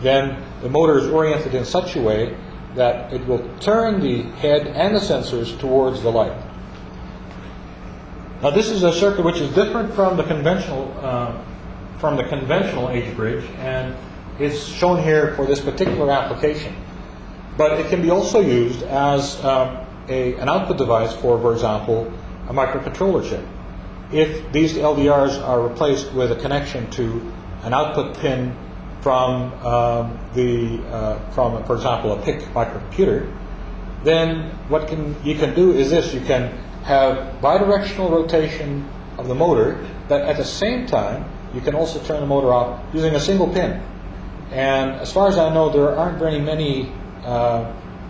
Speaker 9: then the motor is oriented in such a way that it will turn the head and the sensors towards the light. Now, this is a circuit which is different from the conventional H-bridge, and it's shown here for this particular application. But it can be also used as an output device for example, a microcontroller chip. If these LDRs are replaced with a connection to an output pin from, for example, a PIC microcomputer, then what you can do is this: you can have bidirectional rotation of the motor, but at the same time, you can also turn the motor off using a single pin. And as far as I know, there aren't very many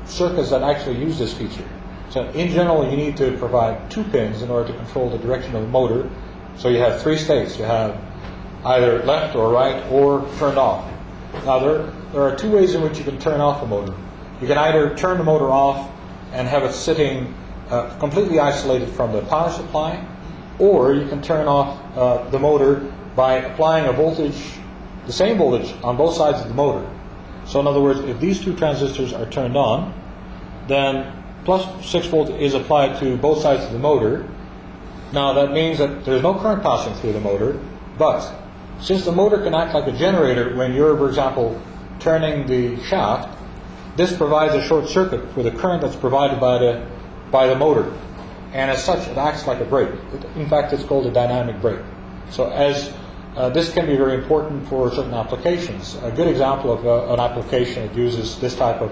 Speaker 9: circuits that actually use this feature. So in general, you need to provide 2 pins in order to control the direction of the motor. So you have 3 states. You have either left or right or turned off. Now there are 2 ways in which you can turn off a motor. You can either turn the motor off and have it sitting completely isolated from the power supply, or you can turn off the motor by applying a voltage, the same voltage, on both sides of the motor. So in other words, if these 2 transistors are turned on, then plus 6 volt is applied to both sides of the motor. Now that means that there's no current passing through the motor, but since the motor can act like a generator when you're, for example, turning the shaft, this provides a short circuit for the current that's provided by the motor. And as such, it acts like a brake. In fact, it's called a dynamic brake. So this can be very important for certain applications. A good example of an application that uses this type of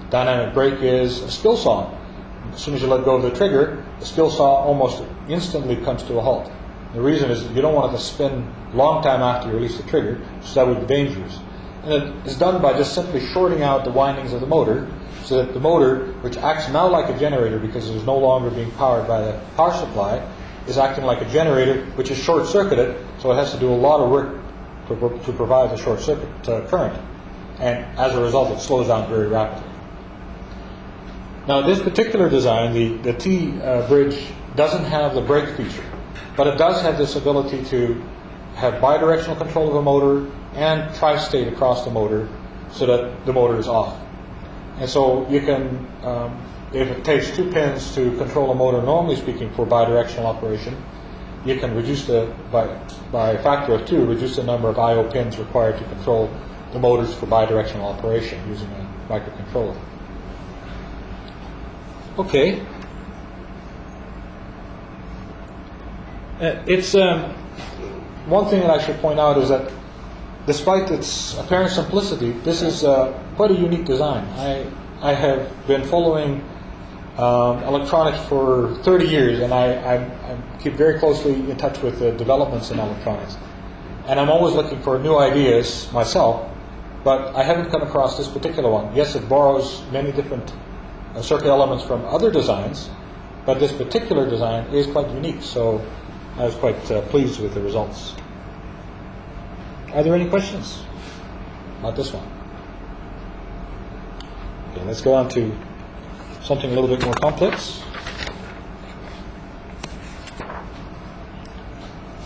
Speaker 9: dynamic brake is a skill saw. As soon as you let go of the trigger, the skill saw almost instantly comes to a halt. The reason is you don't want it to spin a long time after you release the trigger, so that would be dangerous. And it is done by just simply shorting out the windings of the motor, so that the motor, which acts now like a generator because it is no longer being powered by the power supply, is acting like a generator, which is short-circuited, so it has to do a lot of work to provide the short-circuit current. And as a result, it slows down very rapidly. Now, this particular design, the T-bridge, doesn't have the brake feature, but it does have this ability to have bidirectional control of the motor and tri-state across the motor so that the motor is off. And so you can, if it takes 2 pins to control a motor, normally speaking, for bidirectional operation, you can reduce by a factor of 2, reduce the number of I/O pins required to control the motors for bidirectional operation using a microcontroller. Okay. It's one thing that I should point out is that despite its apparent simplicity, this is quite a unique design. I have been following electronics for 30 years, and I keep very closely in touch with the developments in electronics. And I'm always looking for new ideas myself, but I haven't come across this particular one. Yes, it borrows many different circuit elements from other designs, but this particular design is quite unique, so I was quite pleased with the results. Are there any questions about this one? Okay, let's go on to something a little bit more complex.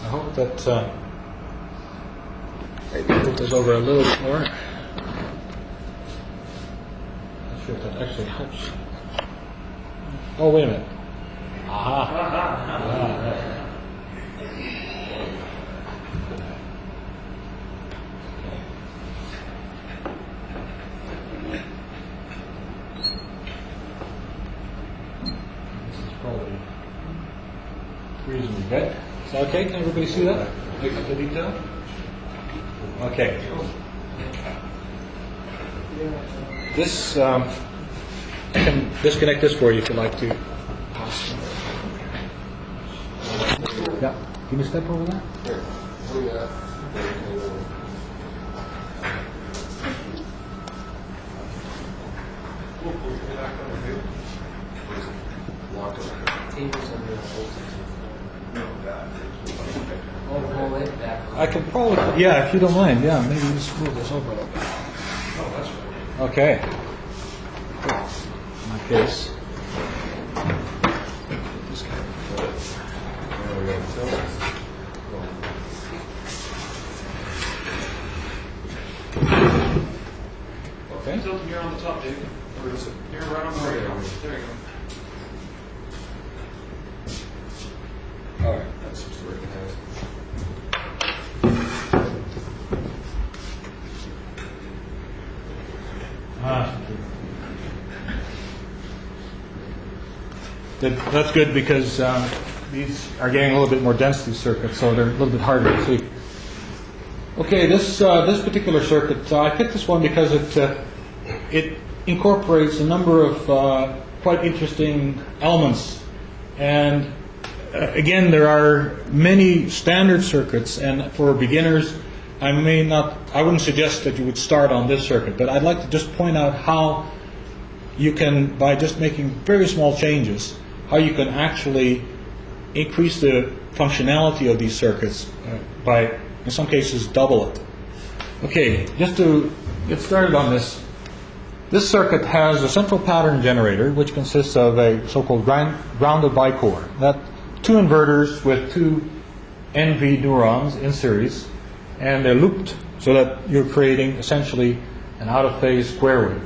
Speaker 9: I hope that maybe move this over a little bit more. Not sure if that actually helps. Oh, wait a minute. Aha. Probably reasonably good. Is that okay? Can everybody see that? Look at the detail? Okay. This, I can disconnect this for you if you'd like to. Yeah. Can you step over that? I can probably, yeah, if you don't mind, yeah, maybe just move this over a little bit. Okay. In my case. Okay.
Speaker 7: Tilden, you're on the top, Dave. Or is it? You're right on the radar. There you go.
Speaker 1: All right, that's just working out.
Speaker 9: That's good because these are getting a little bit more dense, these circuits, so they're a little bit harder to see. Okay, this particular circuit, I picked this one because it incorporates a number of quite interesting elements. And again, there are many standard circuits, and for beginners, I wouldn't suggest that you would start on this circuit, but I'd like to just point out how you can, by just making very small changes, how you can actually increase the functionality of these circuits by, in some cases, double it. Okay, just to get started on this, this circuit has a central pattern generator, which consists of a so-called grounded bicore. That two inverters with two NV neurons in series, and they're looped so that you're creating essentially an out-of-phase square wave.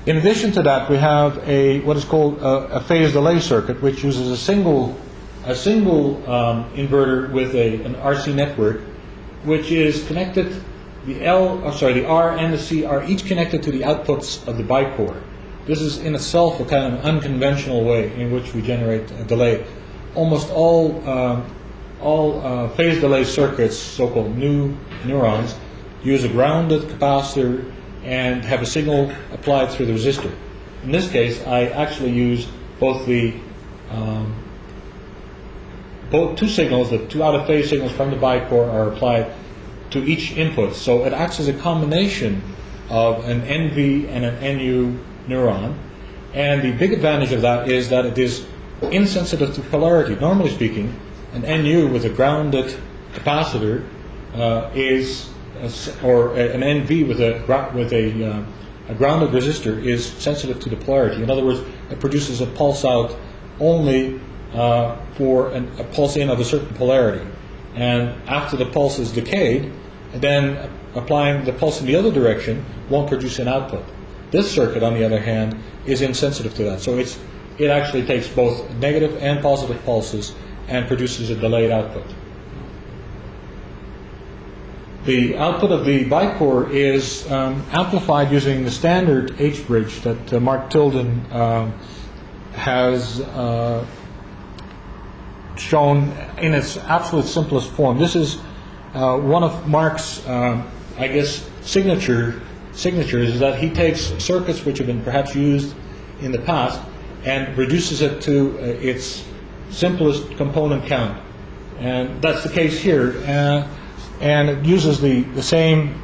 Speaker 9: In addition to that, we have what is called a phase delay circuit, which uses a single inverter with an RC network, which is connected. The R and the C are each connected to the outputs of the bicore. This is in itself a kind of unconventional way in which we generate a delay. Almost all phase delay circuits, so-called new neurons, use a grounded capacitor and have a signal applied through the resistor. In this case, I actually use both two signals, the two out-of-phase signals from the bicore are applied to each input. So it acts as a combination of an NV and an NU neuron. And the big advantage of that is that it is insensitive to polarity. Normally speaking, an NU with a grounded capacitor or an NV with a grounded resistor is sensitive to the polarity. In other words, it produces a pulse out only for a pulse in of a certain polarity. And after the pulse is decayed, then applying the pulse in the other direction won't produce an output. This circuit, on the other hand, is insensitive to that. So it actually takes both negative and positive pulses and produces a delayed output. The output of the bicore is amplified using the standard H-bridge that Mark Tilden has shown in its absolute simplest form. This is one of Mark's, I guess, signatures is that he takes circuits which have been perhaps used in the past and reduces it to its simplest component count. And that's the case here. And it uses the same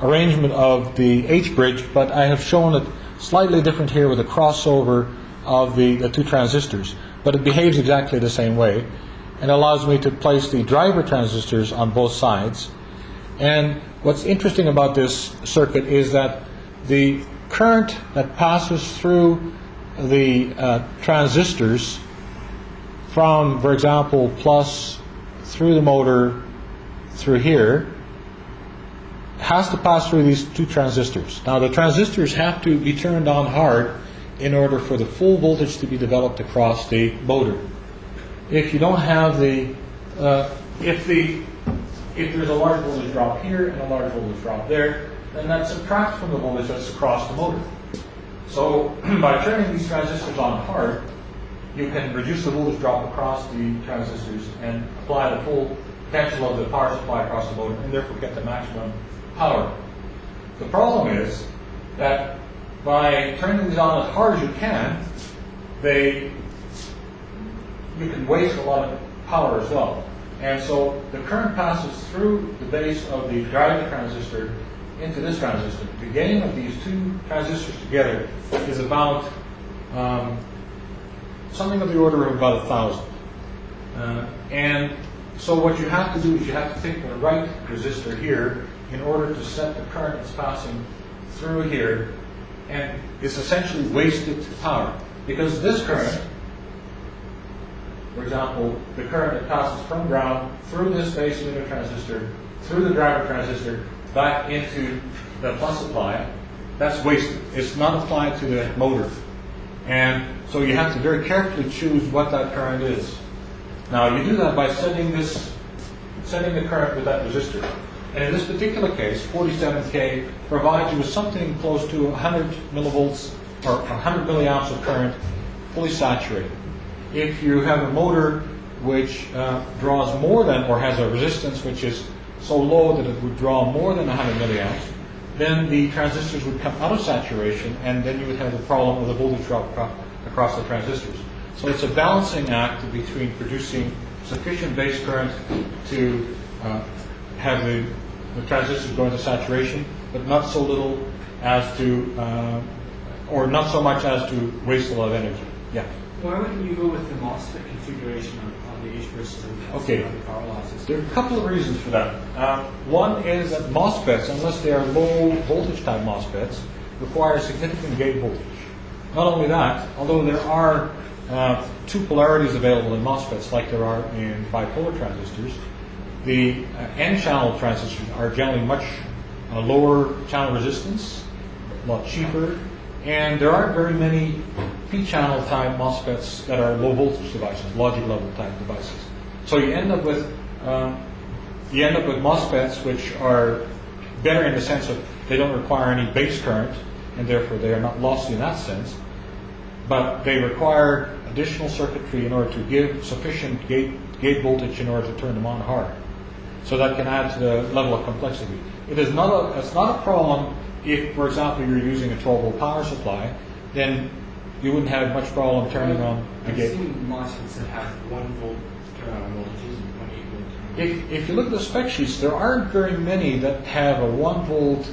Speaker 9: arrangement of the H-bridge, but I have shown it slightly different here with a crossover of the two transistors. But it behaves exactly the same way, and allows me to place the driver transistors on both sides. And what's interesting about this circuit is that the current that passes through the transistors from, for example, plus through the motor through here has to pass through these two transistors. Now the transistors have to be turned on hard in order for the full voltage to be developed across the motor. If you don't have if there's a large voltage drop here and a large voltage drop there, then that subtracts from the voltage that's across the motor. So by turning these transistors on hard, you can reduce the voltage drop across the transistors and apply the full potential of the power supply across the motor, and therefore get the maximum power. The problem is that by turning these on as hard as you can, you can waste a lot of power as well. And so the current passes through the base of the driver transistor into this transistor. The gain of these two transistors together is about something of the order of about 1,000. And so what you have to do is you have to take the right resistor here in order to set the current that's passing through here, and it's essentially wasted power. Because this current, for example, the current that passes from ground through this base emitter transistor, through the driver transistor, back into the plus supply, that's wasted. It's not applied to the motor. And so you have to very carefully choose what that current is. Now you do that by setting the current with that resistor. And in this particular case, 47K provides you with something close to 100 millivolts or 100 milliamps of current fully saturated. If you have a motor which draws more than, or has a resistance which is so low that it would draw more than 100 milliamps, then the transistors would come out of saturation, and then you would have the problem of the voltage drop across the transistors. So it's a balancing act between producing sufficient base current to have the transistors go into saturation, but not so little as to, or not so much as to waste a lot of energy. Yeah.
Speaker 10: Why wouldn't you go with the MOSFET configuration on the H versus
Speaker 9: Okay.
Speaker 10: on the power losses?
Speaker 9: There are a couple of reasons for that. One is that MOSFETs, unless they are low voltage type MOSFETs, require significant gate voltage. Not only that, although there are two polarities available in MOSFETs like there are in bipolar transistors, the N-channel transistors are generally much lower channel resistance, a lot cheaper, and there aren't very many P-channel type MOSFETs that are low voltage devices, logic level type devices. So you end up with MOSFETs which are better in the sense of they don't require any base current, and therefore they are not lossy in that sense, but they require additional circuitry in order to give sufficient gate voltage in order to turn them on hard. So that can add to the level of complexity. It's not a problem if, for example, you're using a 12-volt power supply, then you wouldn't have much problem turning on the gate.
Speaker 10: I've seen MOSFETs that have 1 volt voltages and 28 volt.
Speaker 9: If you look at the spec sheets, there aren't very many that have a 1 volt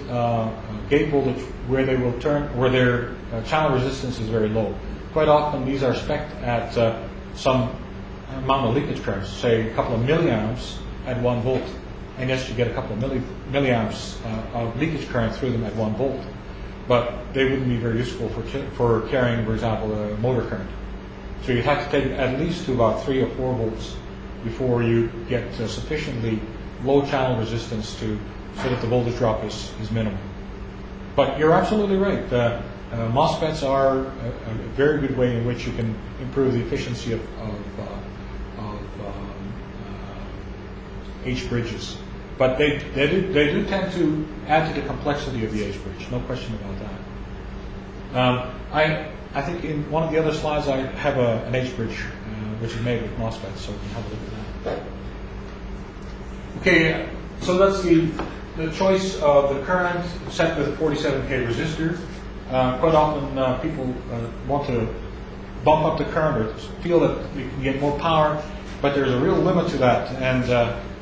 Speaker 9: gate voltage where they will turn, where their channel resistance is very low. Quite often these are spec'd at some amount of leakage currents, say a couple of milliamps at 1 volt. And yes, you get a couple of milliamps of leakage current through them at 1 volt. But they wouldn't be very useful for carrying, for example, a motor current. So you have to take it at least to about 3 or 4 volts before you get sufficiently low channel resistance so that the voltage drop is minimal. But you're absolutely right. MOSFETs are a very good way in which you can improve the efficiency of H-bridges. But they do tend to add to the complexity of the H-bridge, no question about that. I think in one of the other slides I have an H-bridge which is made with MOSFETs, so we can have a look at that. Okay, so that's the choice of the current set with a 47K resistor. Quite often people want to bump up the current or feel that you can get more power, but there's a real limit to that. And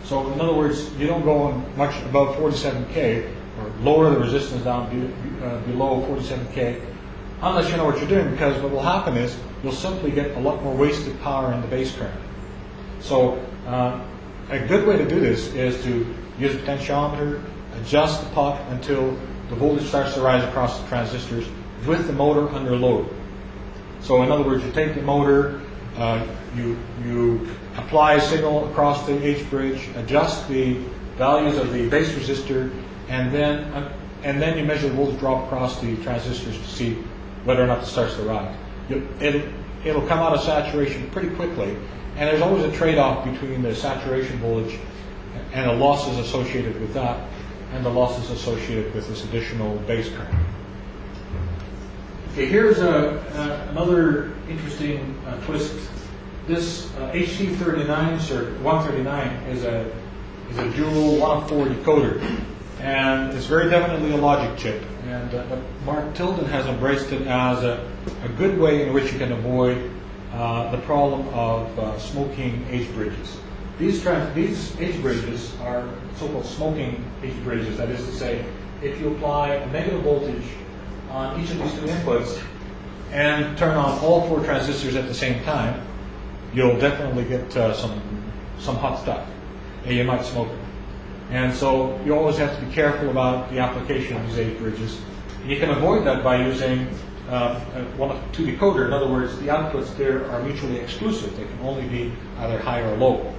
Speaker 9: so in other words, you don't go much above 47K or lower the resistance down below 47K unless you know what you're doing, because what will happen is you'll simply get a lot more wasted power in the base current. So a good way to do this is to use a potentiometer, adjust the pot until the voltage starts to rise across the transistors with the motor under load. So in other words, you take the motor, you apply a signal across the H-bridge, adjust the values of the base resistor, and then you measure the voltage drop across the transistors to see whether or not it starts to rise. It'll come out of saturation pretty quickly, and there's always a trade-off between the saturation voltage and the losses associated with that, and the losses associated with this additional base current. Okay, here's another interesting twist. This HC39 circuit, 139, is a dual 1 of 4 decoder, and it's very definitely a logic chip. And but Mark Tilden has embraced it as a good way in which you can avoid the problem of smoking H-bridges. These H-bridges are so-called smoking H-bridges. That is to say, if you apply a negative voltage on each of these two inputs and turn on all 4 transistors at the same time, you'll definitely get some hot stuff, and you might smoke it. And so you always have to be careful about the application of these H-bridges. You can avoid that by using a 1 of 2 decoder. In other words, the outputs there are mutually exclusive. They can only be either high or low.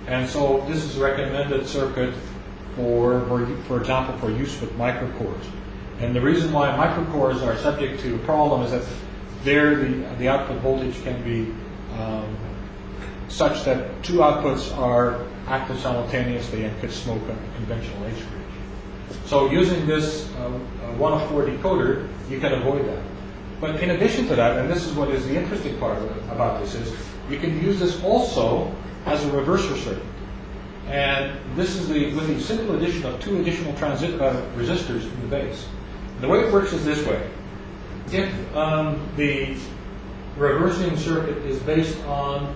Speaker 9: And so this is a recommended circuit for example, for use with microcores. And the reason why microcores are subject to a problem is that there the output voltage can be such that 2 outputs are active simultaneously and could smoke a conventional H-bridge. So using this 1 of 4 decoder, you can avoid that. But in addition to that, and this is what is the interesting part about this, is you can use this also as a reverser circuit. And this is with the simple addition of 2 additional resistors in the base. And the way it works is this way. If the reversing circuit is based on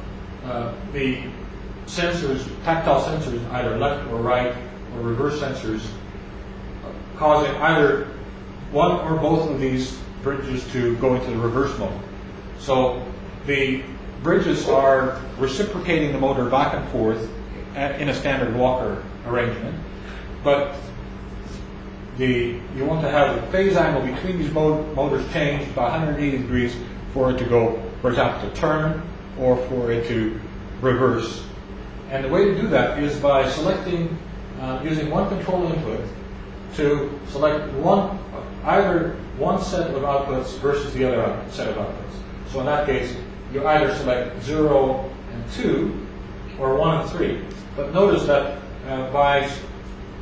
Speaker 9: the sensors, tactile sensors, either left or right, or reverse sensors, causing either one or both of these bridges to go into the reverse mode. So the bridges are reciprocating the motor back and forth in a standard Walker arrangement, but you want to have the phase angle between these motors changed by 180 degrees for it to go, for example, to turn or for it to reverse. And the way to do that is by selecting, using one control input to select either one set of outputs versus the other set of outputs. So in that case, you either select 0 and 2 or 1 and 3. But notice that by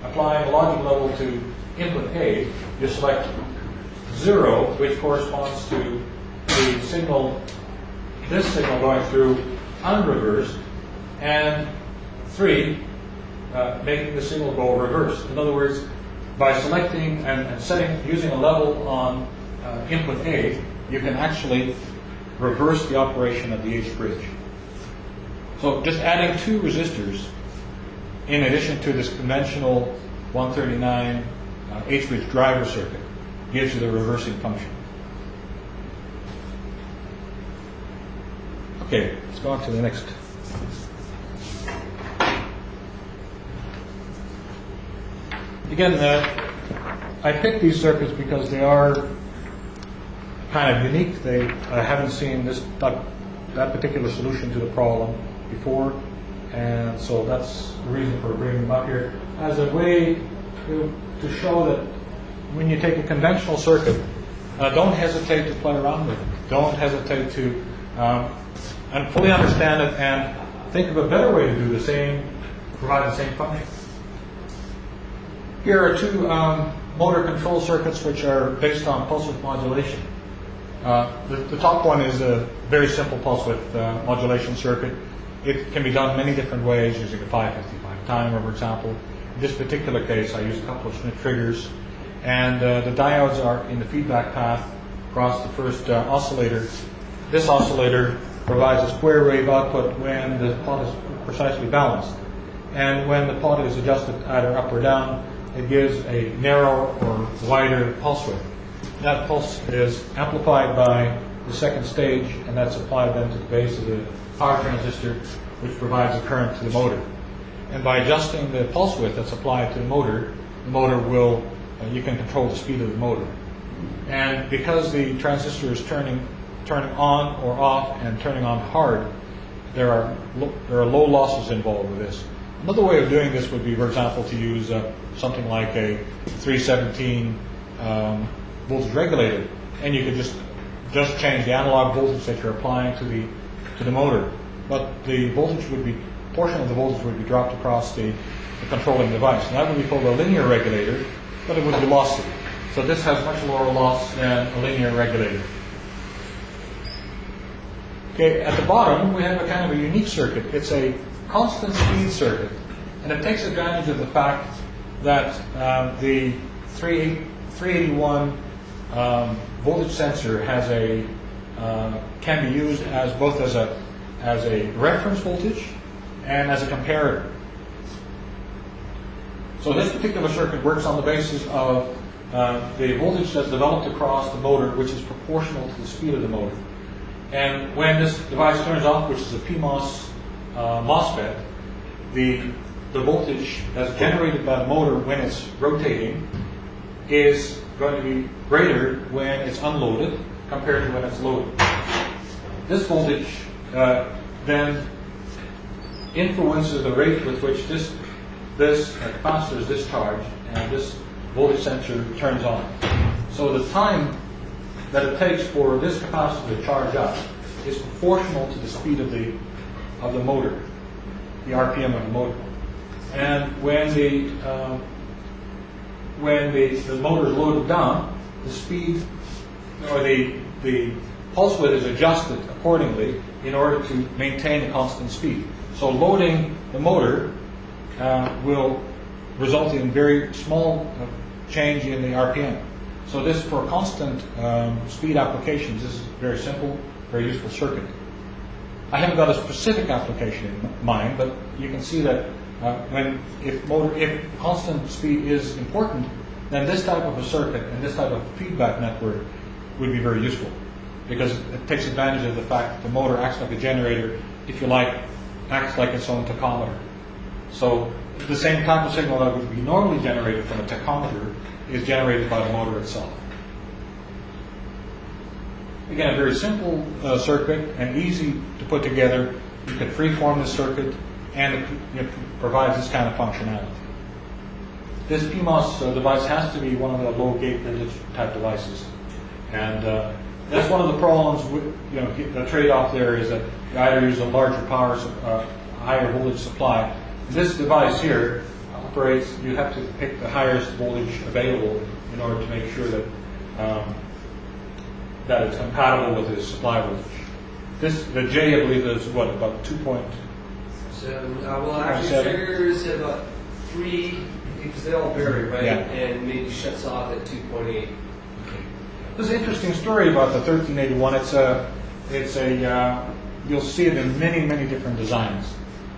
Speaker 9: applying a logic level to input A, you select 0, which corresponds to the signal, this signal going through unreversed, and 3, making the signal go reversed. In other words, by selecting and using a level on input A, you can actually reverse the operation of the H-bridge. So just adding 2 resistors in addition to this conventional 139 H-bridge driver circuit gives you the reversing function. Okay, let's go on to the next. Again, I picked these circuits because they are kind of unique. I haven't seen that particular solution to the problem before, and so that's the reason for bringing them up here as a way to show that when you take a conventional circuit, don't hesitate to play around with it. Don't hesitate to and fully understand it and think of a better way to do the same provide the same function. Here are two motor control circuits which are based on pulse width modulation. The top one is a very simple pulse width modulation circuit. It can be done many different ways using a 555 timer, for example. In this particular case, I use a couple of Schmidt triggers, and the diodes are in the feedback path across the first oscillator. This oscillator provides a square wave output when the pot is precisely balanced. And when the pot is adjusted either up or down, it gives a narrow or wider pulse width. That pulse is amplified by the second stage, and that's applied then to the base of the power transistor, which provides a current to the motor. And by adjusting the pulse width that's applied to the motor will, you can control the speed of the motor. And because the transistor is turning on or off and turning on hard, there are low losses involved with this. Another way of doing this would be, for example, to use something like a 317 voltage regulator, and you could just change the analog voltage that you're applying to the motor, but the voltage would be portion of the voltage would be dropped across the controlling device, and that would be called a linear regulator, but it would be lossy. So this has much lower loss than a linear regulator. Okay, at the bottom we have a kind of a unique circuit. It's a constant speed circuit, and it takes advantage of the fact that the 381 voltage sensor has can be used as both as a reference voltage and as a comparator. So this particular circuit works on the basis of the voltage that's developed across the motor, which is proportional to the speed of the motor. And when this device turns off, which is a PMOS MOSFET, the voltage that's generated by the motor when it's rotating is going to be greater when it's unloaded compared to when it's loaded. This voltage then influences the rate with which this capacitor is discharged and this voltage sensor turns on. So the time that it takes for this capacitor to charge up is proportional to the speed of the motor, the RPM of the motor. And when the motor is loaded down, the speed or the pulse width is adjusted accordingly in order to maintain a constant speed. So loading the motor will result in very small change in the RPM. So this, for constant speed applications, this is very simple, very useful circuit. I haven't got a specific application in mind, but you can see that if constant speed is important, then this type of a circuit and this type of feedback network would be very useful, because it takes advantage of the fact that the motor acts like a generator, if you like, acts like its own tachometer. So the same type of signal that would be normally generated from a tachometer is generated by the motor itself. Again, a very simple circuit and easy to put together. You can freeform the circuit, and it provides this kind of functionality. This PMOS device has to be one of the low gate voltage type devices, and that's one of the problems with, the trade-off there is that you either use a larger power, higher voltage supply. This device here operates, you have to pick the highest voltage available in order to make sure that that it's compatible with the supply voltage. The J, I believe, is what, about 2.7?
Speaker 3: Well, actually, triggers at about 3, because they all vary, right?
Speaker 9: Yeah.
Speaker 3: And maybe shuts off at 2.8.
Speaker 9: There's an interesting story about the 1381. It's a you'll see it in many, many different designs.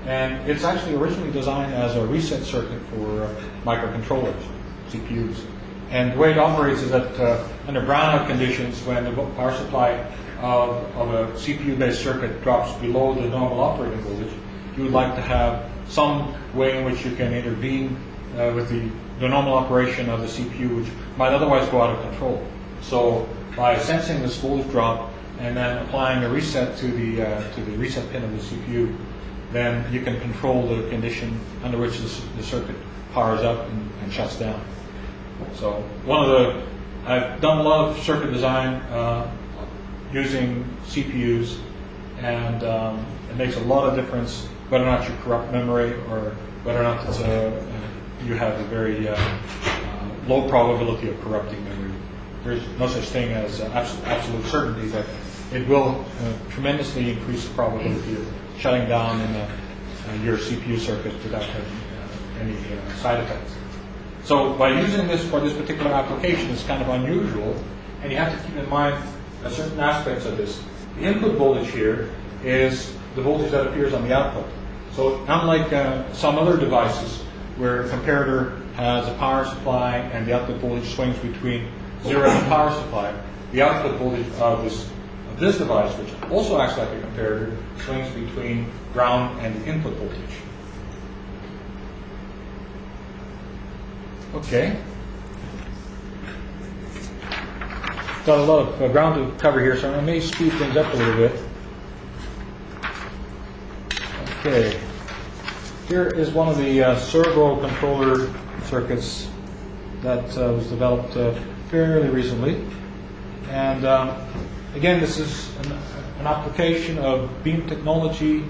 Speaker 9: And it's actually originally designed as a reset circuit for microcontrollers, CPUs. And the way it operates is that under brownout conditions, when the power supply of a CPU-based circuit drops below the normal operating voltage, you would like to have some way in which you can intervene with the normal operation of the CPU, which might otherwise go out of control. So by sensing this voltage drop and then applying a reset to the reset pin of the CPU, then you can control the condition under which the circuit powers up and shuts down. So I've done a lot of circuit design using CPUs, and it makes a lot of difference whether or not you corrupt memory or whether or not it's you have a very low probability of corrupting memory. There's no such thing as absolute certainty, but it will tremendously increase the probability of shutting down in your CPU circuit without having any side effects. So by using this for this particular application, it's kind of unusual, and you have to keep in mind certain aspects of this. The input voltage here is the voltage that appears on the output. So unlike some other devices where a comparator has a power supply and the output voltage swings between 0 and the power supply, the output voltage of this device, which also acts like a comparator, swings between ground and the input voltage. Okay. Got a lot of ground to cover here, so I may speed things up a little bit. Okay. Here is one of the servo controller circuits that was developed fairly recently. And again, this is an application of beam technology.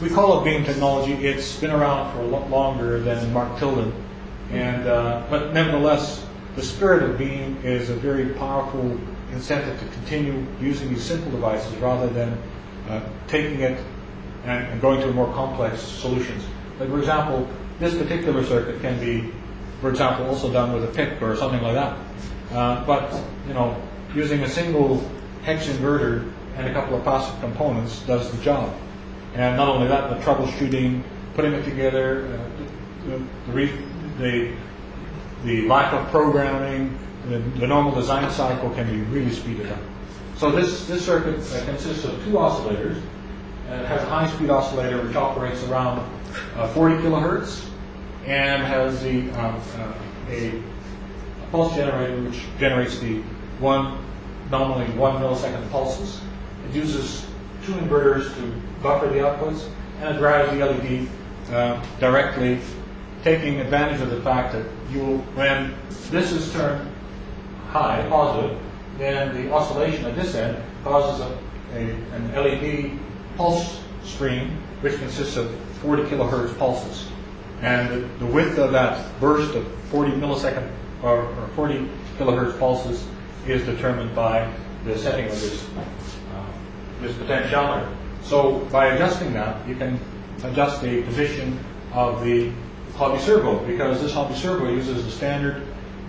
Speaker 9: We call it beam technology. It's been around for a lot longer than Mark Tilden. And, but nevertheless, the spirit of beam is a very powerful incentive to continue using these simple devices rather than taking it and going to more complex solutions. Like, for example, this particular circuit can be, for example, also done with a PIC or something like that. But, you know, using a single hex inverter and a couple of passive components does the job. And not only that, but troubleshooting, putting it together, the lack of programming, the normal design cycle can be really speeded up. So this circuit consists of two oscillators. It has a high-speed oscillator which operates around 40 kilohertz and has a pulse generator which generates the nominally 1 millisecond pulses. It uses two inverters to buffer the outputs, and it drives the LED directly, taking advantage of the fact that when this is turned high, positive, then the oscillation at this end causes an LED pulse stream which consists of 40 kilohertz pulses. And the width of that burst of 40 millisecond or 40 kilohertz pulses is determined by the setting of this potentiometer. So by adjusting that, you can adjust the position of the hobby servo, because this hobby servo uses the standard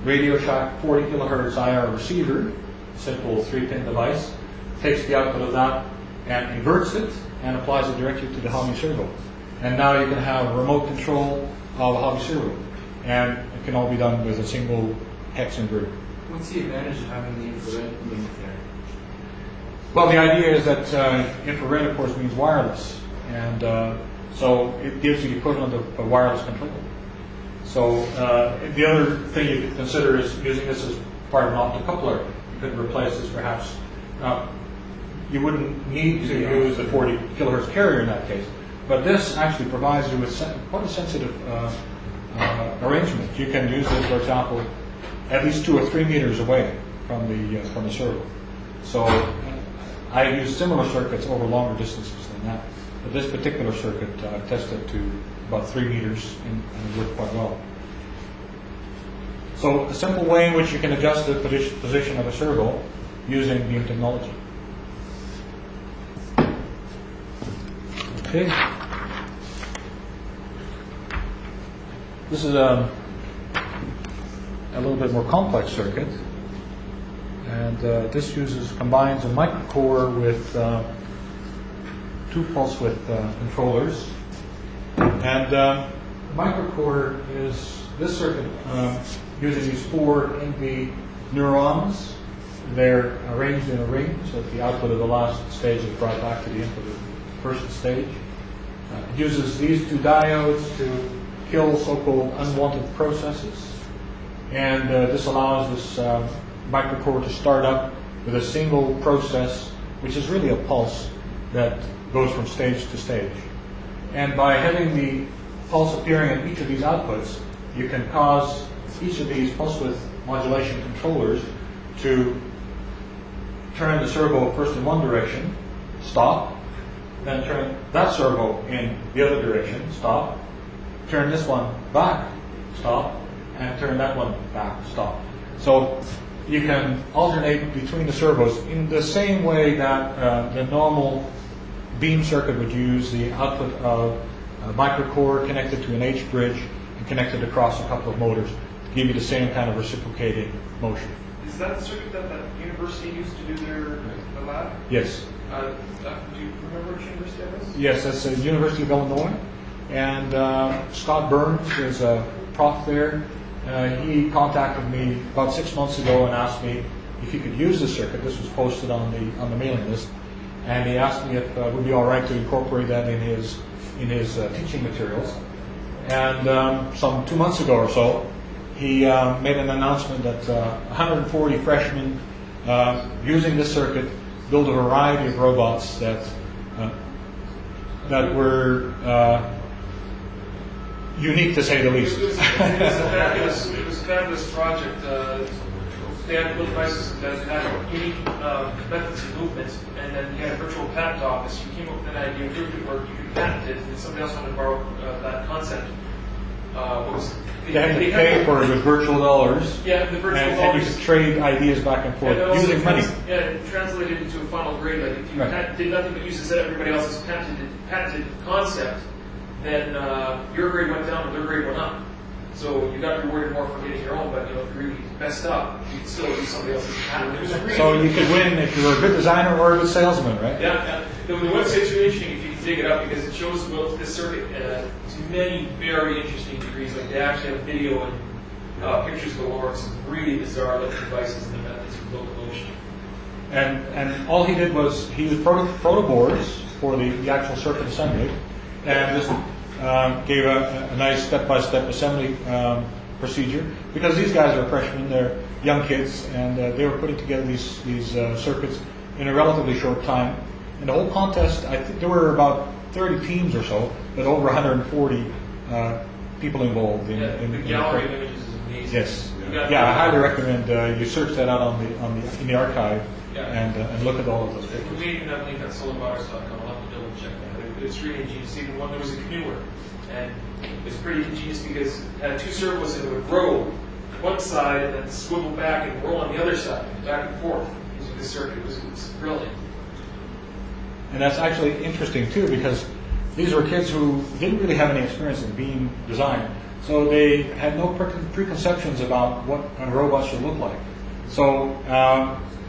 Speaker 9: Radio Shack 40 kilohertz IR receiver, simple 3-pin device, takes the output of that and inverts it and applies it directly to the hobby servo. And now you can have remote control of a hobby servo, and it can all be done with a single hex inverter.
Speaker 10: What's the advantage of having the infrared link there?
Speaker 9: Well, the idea is that infrared, of course, means wireless, and so it gives you the equivalent of a wireless control. So the other thing you could consider is using this as part of an optocoupler. You could replace this perhaps. You wouldn't need to use the 40 kilohertz carrier in that case, but this actually provides you with quite a sensitive arrangement. You can use this, for example, at least 2 or 3 meters away from the servo. So I use similar circuits over longer distances than that. But this particular circuit I've tested to about 3 meters and it worked quite well. So a simple way in which you can adjust the position of a servo using beam technology. Okay. This is a little bit more complex circuit, and this combines a microcore with 2 pulse width controllers. And the microcore is this circuit using these 4 NV neurons. They're arranged in a ring so that the output of the last stage is brought back to the input of the first stage. It uses these 2 diodes to kill so-called unwanted processes. And this allows this microcore to start up with a single process, which is really a pulse that goes from stage to stage. And by having the pulse appearing at each of these outputs, you can cause each of these pulse width modulation controllers to turn the servo first in one direction, stop, then turn that servo in the other direction, stop, turn this one back, stop, and turn that one back, stop. So you can alternate between the servos in the same way that the normal beam circuit would use the output of a microcore connected to an H bridge and connected across a couple of motors to give you the same kind of reciprocating motion.
Speaker 7: Is that the circuit that university used to do their lab?
Speaker 9: Yes.
Speaker 7: Do you remember which university that was?
Speaker 9: Yes, that's the University of Illinois. And Scott Burns is a prof there. He contacted me about 6 months ago and asked me if he could use the circuit. This was posted on the mailing list. And he asked me if it would be all right to incorporate that in his teaching materials. And some 2 months ago or so, he made an announcement that 140 freshmen using this circuit build a variety of robots that were unique to say the least.
Speaker 7: It was a fabulous project. They had built devices that had unique methods of movement, and then you had a virtual patent office. You came up with an idea of doing it, or you could patent it, and somebody else wanted to borrow that concept.
Speaker 9: They had to pay for it with virtual dollars.
Speaker 7: Yeah, the virtual dollars.
Speaker 9: And you could trade ideas back and forth using money.
Speaker 7: Yeah, it translated into a final grade. Like if you did nothing but use everybody else's patented concept, then your grade went down and their grade went up. So you got rewarded more for getting your own, but if you really messed up, you could still use somebody else's patent. It was really
Speaker 9: so you could win if you were a good designer or a good salesman, right?
Speaker 7: Yeah. The one situation, if you can dig it up, because it shows both this circuit to many very interesting degrees. Like they actually have video and pictures galore of some really bizarre looking devices and the methods of locomotion.
Speaker 9: And all he did was he used proto boards for the actual circuit assembly, and just gave a nice step-by-step assembly procedure, because these guys are freshmen, they're young kids, and they were putting together these circuits in a relatively short time. And the whole contest, I think there were about 30 teams or so, but over 140 people involved in
Speaker 7: the gallery of images is amazing.
Speaker 9: Yes. Yeah, I highly recommend you search that out in the archive and look at all of those pictures.
Speaker 7: We even have a link on solarbotics.com. I'll have to double check that. It's really ingenious. Even when there was a canoer, and it's pretty ingenious because it had two servos and it would roll one side and then swivel back and roll on the other side, back and forth using this circuit. It was brilliant.
Speaker 9: And that's actually interesting too, because these were kids who didn't really have any experience in beam design, so they had no preconceptions about what a robot should look like. So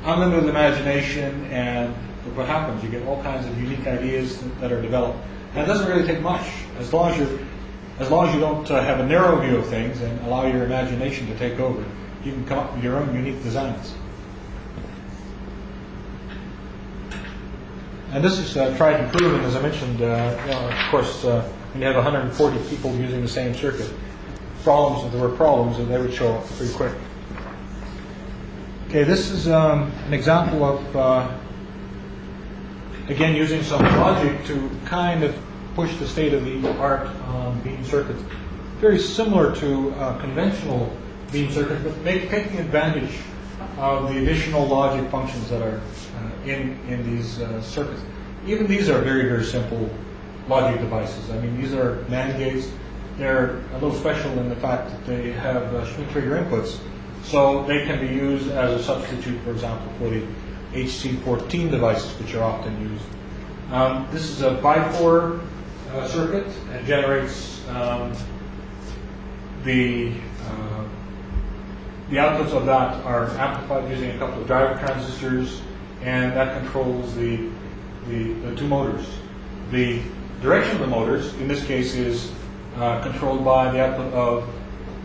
Speaker 9: unlimited imagination, and what happens, you get all kinds of unique ideas that are developed. And it doesn't really take much, as long as you don't have a narrow view of things and allow your imagination to take over. You can come up with your own unique designs. And this is tried and proven, as I mentioned. Of course, when you have 140 people using the same circuit, if there were problems, and they would show up pretty quick. Okay, this is an example of, again, using some logic to kind of push the state of the art on beam circuits. Very similar to conventional beam circuits, but taking advantage of the additional logic functions that are in these circuits. Even these are very, very simple logic devices. I mean, these are NAND gates. They're a little special in the fact that they have Schmitt trigger inputs, so they can be used as a substitute, for example, for the HC14 devices, which are often used. This is a bi-core circuit, and generates the outputs of that are amplified using a couple of driver transistors, and that controls the two motors. The direction of the motors, in this case, is controlled by the output of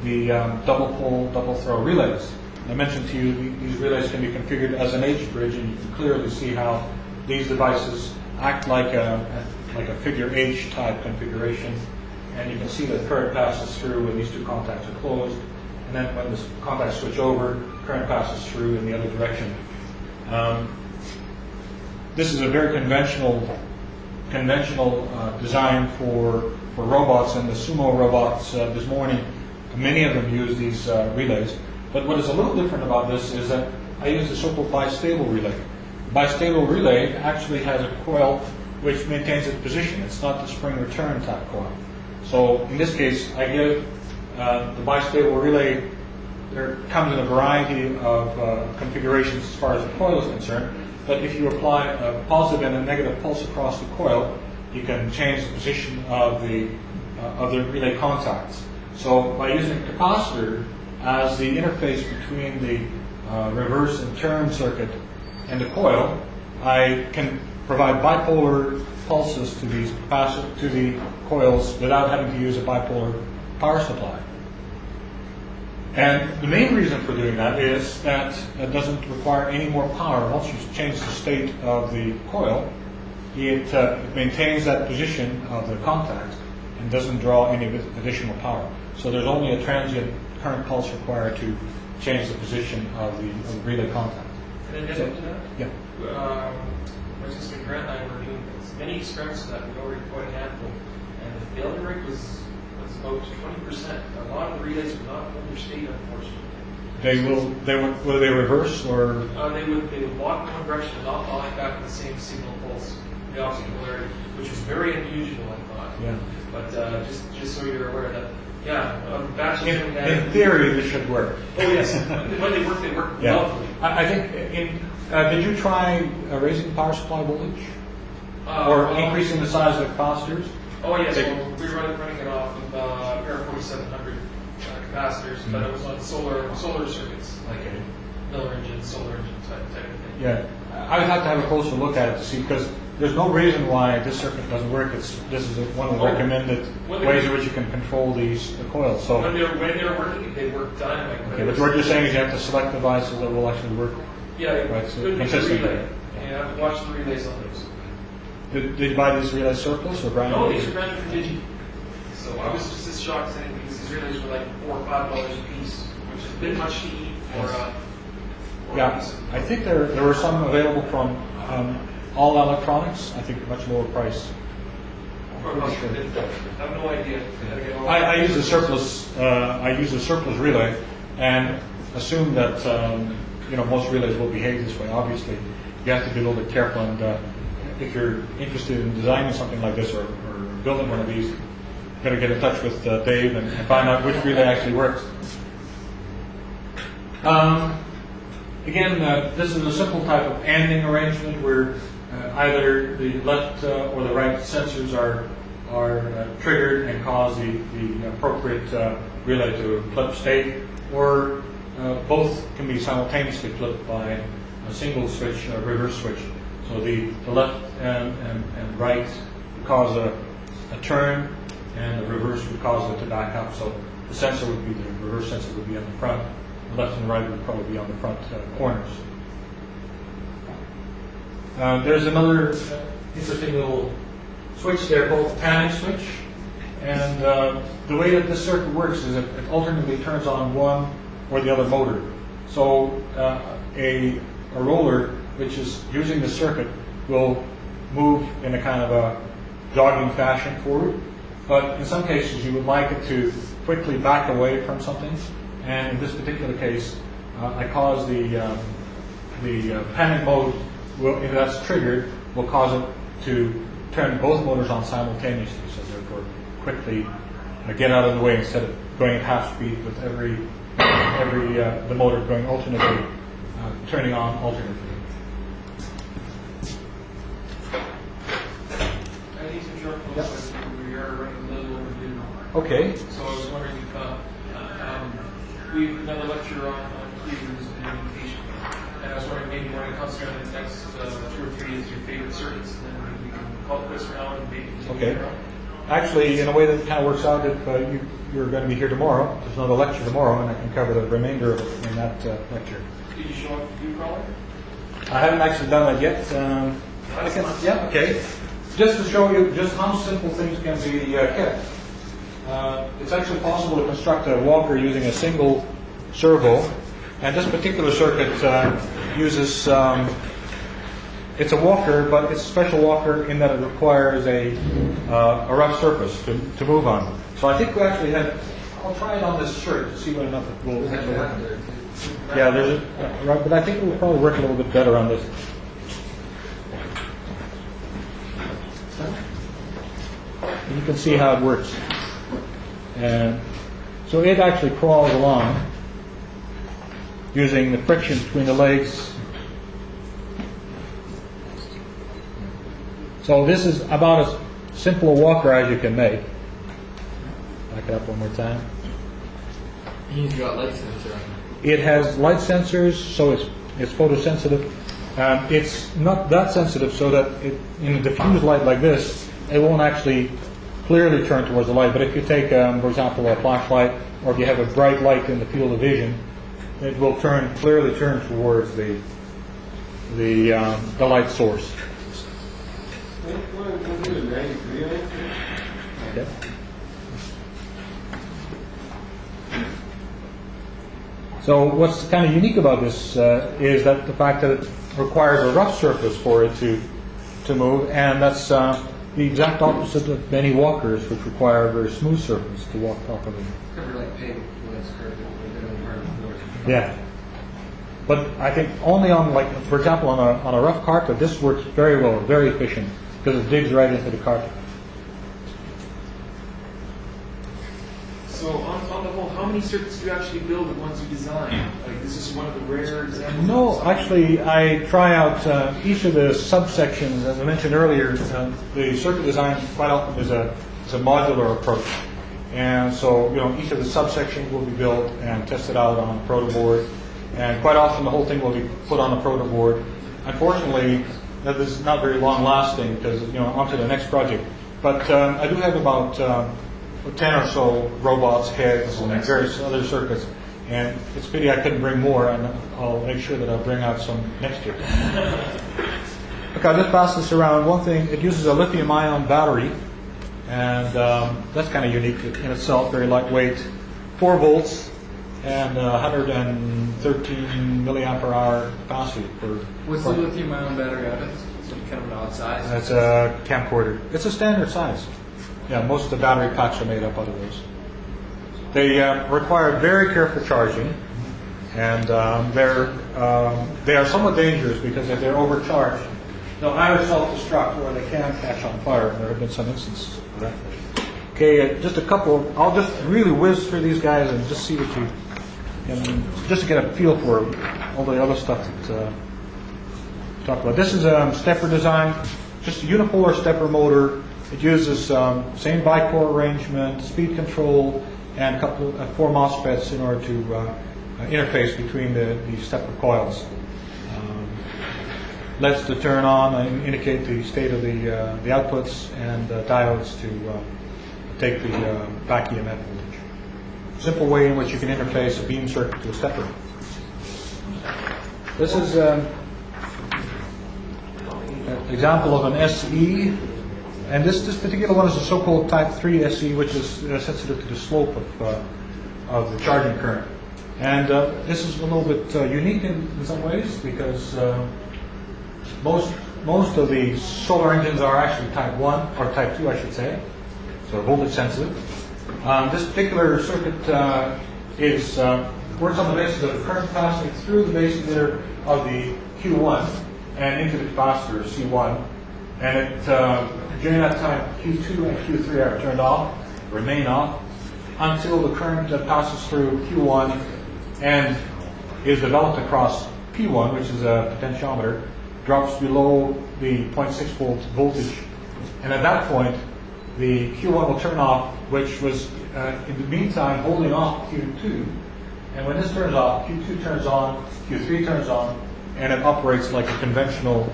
Speaker 9: the double pole, double throw relays. I mentioned to you these relays can be configured as an H bridge, and you can clearly see how these devices act like a figure H type configuration. And you can see that current passes through when these two contacts are closed, and then when the contacts switch over, current passes through in the other direction. This is a very conventional design for robots, and the sumo robots this morning, many of them use these relays. But what is a little different about this is that I use the so-called bistable relay. bistable relay actually has a coil which maintains its position. It's not the spring return type coil. So in this case, I give the bistable relay. There comes in a variety of configurations as far as the coil is concerned. But if you apply a positive and a negative pulse across the coil, you can change the position of the relay contacts. So by using a capacitor as the interface between the reverse and turn circuit and the coil, I can provide bipolar pulses to the coils without having to use a bipolar power supply. And the main reason for doing that is that it doesn't require any more power. Once you change the state of the coil, it maintains that position of the contact and doesn't draw any additional power. So there's only a transient current pulse required to change the position of the relay contact.
Speaker 7: And then to that?
Speaker 9: Yeah.
Speaker 7: My sister Grant and I were doing many experiments that we already quite a handful, and the failure rate was about 20%. A lot of the relays would not hold their state, unfortunately.
Speaker 9: Will they reverse or?
Speaker 7: They would walk in one direction and not line back in the same signal pulse, the opposite polarity, which was very unusual, I thought.
Speaker 9: Yeah.
Speaker 7: But just so you're aware that, batches
Speaker 9: in theory, this should work.
Speaker 7: Oh yes, when they work
Speaker 9: yeah.
Speaker 7: lovely.
Speaker 9: I think. Did you try raising power supply voltage or increasing the size of the capacitors?
Speaker 7: Oh yes, we were running it off of a pair of 4700 capacitors, but it was on solar circuits, like a Miller engine, solar engine type of thing.
Speaker 9: Yeah, I would have to have a closer look at it to see, because there's no reason why this circuit doesn't work. This is one of the recommended ways in which you can control the coils. So
Speaker 7: when they were working, they work dynamite.
Speaker 9: Okay, but what you're saying is you have to select devices that will actually work.
Speaker 7: Yeah,
Speaker 9: right, so
Speaker 7: good
Speaker 9: consistently.
Speaker 7: relay. Yeah, you have to watch the relays on those.
Speaker 9: Did you buy these relays surplus or brand new?
Speaker 7: No, these are brand new from Digi. So I was just as shocked as anything, because these relays were like $4 or $5 a piece, which is a bit much to eat for
Speaker 9: yeah, I think there were some available from All Electronics. I think much lower price.
Speaker 7: I have no idea.
Speaker 9: I use a surplus. I use a surplus relay, and assume that most relays will behave this way. Obviously, you have to be a little bit careful, and if you're interested in designing something like this or building one of these, you got to get in touch with Dave and find out which relay actually works. Again, this is a simple type of ANDing arrangement where either the left or the right sensors are triggered and cause the appropriate relay to flip state, or both can be simultaneously flipped by a single switch, a reverse switch. So the left and right would cause a turn, and the reverse would cause it to back up. So the sensor would be, the reverse sensor would be on the front, the left and right would probably be on the front corners. There's another interesting little switch there called the panic switch. And the way that this circuit works is it alternately turns on one or the other motor. So a roller which is using the circuit will move in a kind of a jogging fashion forward. But in some cases you would like it to quickly back away from something. And in this particular case, I cause the panic mode, if that's triggered, will cause it to turn both motors on simultaneously. So therefore, quickly get out of the way instead of going at half speed with the motor going alternately, turning on alternately.
Speaker 7: I need to interrupt those, we are running a little overdue.
Speaker 9: Okay.
Speaker 7: So I was wondering if we've done a lecture on cleavers and communication, and I was wondering maybe when it comes to the next 2 or 3 days, your favorite circuits, and then we can call this round and maybe
Speaker 9: Okay. Actually, in a way that kind of works out, if you're going to be here tomorrow, there's another lecture tomorrow, and I can cover the remainder of it in that lecture.
Speaker 7: Did you show up for you, caller?
Speaker 9: I haven't actually done that yet. Yeah, okay. Just to show you just how simple things can be kept. It's actually possible to construct a walker using a single servo, and this particular circuit uses, it's a walker, but it's a special walker in that it requires a rough surface to move on. So I think we actually had, I'll try it on this shirt to see what enough it will actually work. Yeah, there's a, right, but I think it will probably work a little bit better on this. And you can see how it works. And so it actually crawls along using the friction between the legs. So this is about as simple a walker as you can make. Back it up one more time.
Speaker 10: He's got light sensor on it.
Speaker 9: It has light sensors, so it's photosensitive. It's not that sensitive, so that in a diffused light like this, it won't actually clearly turn towards the light. But if you take, for example, a flashlight, or if you have a bright light in the field of vision, it will clearly turn towards the light source. Okay. So what's kind of unique about this is that the fact that it requires a rough surface for it to move, and that's the exact opposite of many walkers, which require a very smooth surface to walk properly.
Speaker 3: Cover like pavement when it's curved, but then hard on the floor.
Speaker 9: Yeah. But I think only on, like, for example, on a rough carpet, this works very well, very efficient, because it digs right into the carpet.
Speaker 7: So on the whole, how many circuits do you actually build the ones you design? Like, is this one of the rare examples?
Speaker 9: No, actually, I try out each of the subsections. As I mentioned earlier, the circuit design quite often is a modular approach. And so, each of the subsections will be built and tested out on a proto board. And quite often the whole thing will be put on a proto board. Unfortunately, that is not very long lasting because, on to the next project. But I do have about 10 or so robots, heads, and various other circuits. And it's a pity I couldn't bring more, and I'll make sure that I'll bring out some next year. Okay, I'll just pass this around. One thing, it uses a lithium-ion battery, and that's kind of unique in itself, very lightweight. 4 volts and 113 milliampere hour capacity.
Speaker 10: What's the lithium-ion battery out of? Is it kind of an odd size?
Speaker 9: That's a camcorder. It's a standard size. Yeah, most of the battery packs are made up out of those. They require very careful charging, and they are somewhat dangerous because if they're overcharged, they'll either self-destruct or they can catch on fire. And there have been some instances of that. Okay, just a couple. I'll just really whiz through these guys and just see what you can, just to get a feel for all the other stuff that we talked about. This is a stepper design, just a unipolar stepper motor. It uses same bicore arrangement, speed control, and 4 MOSFETs in order to interface between the stepper coils. LEDs to turn on and indicate the state of the outputs, and diodes to take the back EMF voltage. Simple way in which you can interface a beam circuit to a stepper. This is an example of an SE. And this particular one is a so-called Type 3 SE, which is sensitive to the slope of the charging current. And this is a little bit unique in some ways because most of the solar engines are actually Type 1, or Type 2, I should say, so voltage sensitive. This particular circuit works on the basis of the current passing through the base emitter of the Q1 and into the capacitor C1. And during that time, Q2 and Q3 are turned off, remain off, until the current that passes through Q1 and is developed across P1, which is a potentiometer, drops below the 0.6 volt voltage. And at that point, the Q1 will turn off, which was, in the meantime, holding off Q2. And when this turns off, Q2 turns on, Q3 turns on, and it operates like a conventional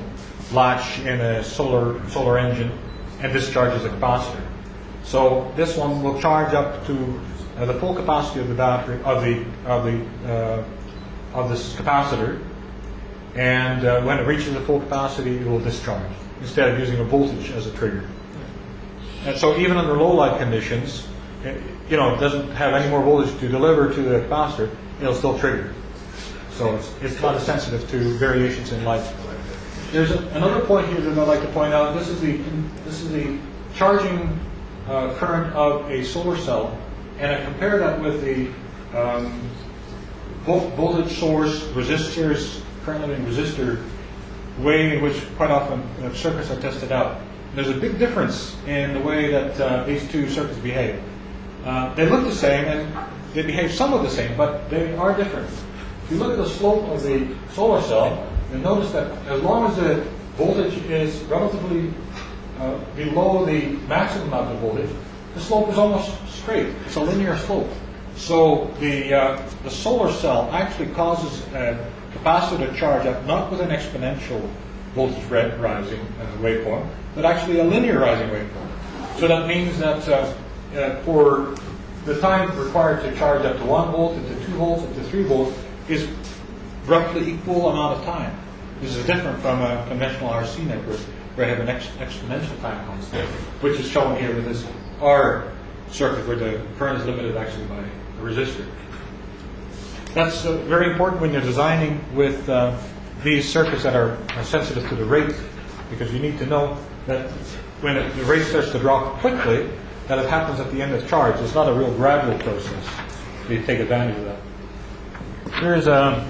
Speaker 9: latch in a solar engine and discharges a capacitor. So this one will charge up to the full capacity of the battery of this capacitor, and when it reaches the full capacity, it will discharge instead of using a voltage as a trigger. And so even under low light conditions, it doesn't have any more voltage to deliver to the capacitor, it'll still trigger. So it's not as sensitive to variations in light. There's another point here that I'd like to point out. This is the charging current of a solar cell, and I compare that with the voltage source, resistors, current limiting resistor way in which quite often circuits are tested out. there's a big difference in the way that these two circuits behave. They look the same and they behave somewhat the same, but they are different. If you look at the slope of the solar cell, you'll notice that as long as the voltage is relatively below the maximum amount of voltage, the slope is almost straight. It's a linear slope. So the solar cell actually causes a capacitor to charge up not with an exponential voltage rising waveform, but actually a linear rising waveform. So that means that for the time required to charge up to 1 volt, up to 2 volts, up to 3 volts is roughly equal amount of time. This is different from a conventional RC network where I have an exponential time constant, which is shown here with this R circuit where the current is limited actually by a resistor. That's very important when you're designing with these circuits that are sensitive to the rate, because you need to know that when the rate starts to drop quickly, that it happens at the end of charge. It's not a real gradual process. So you take advantage of that. Here's a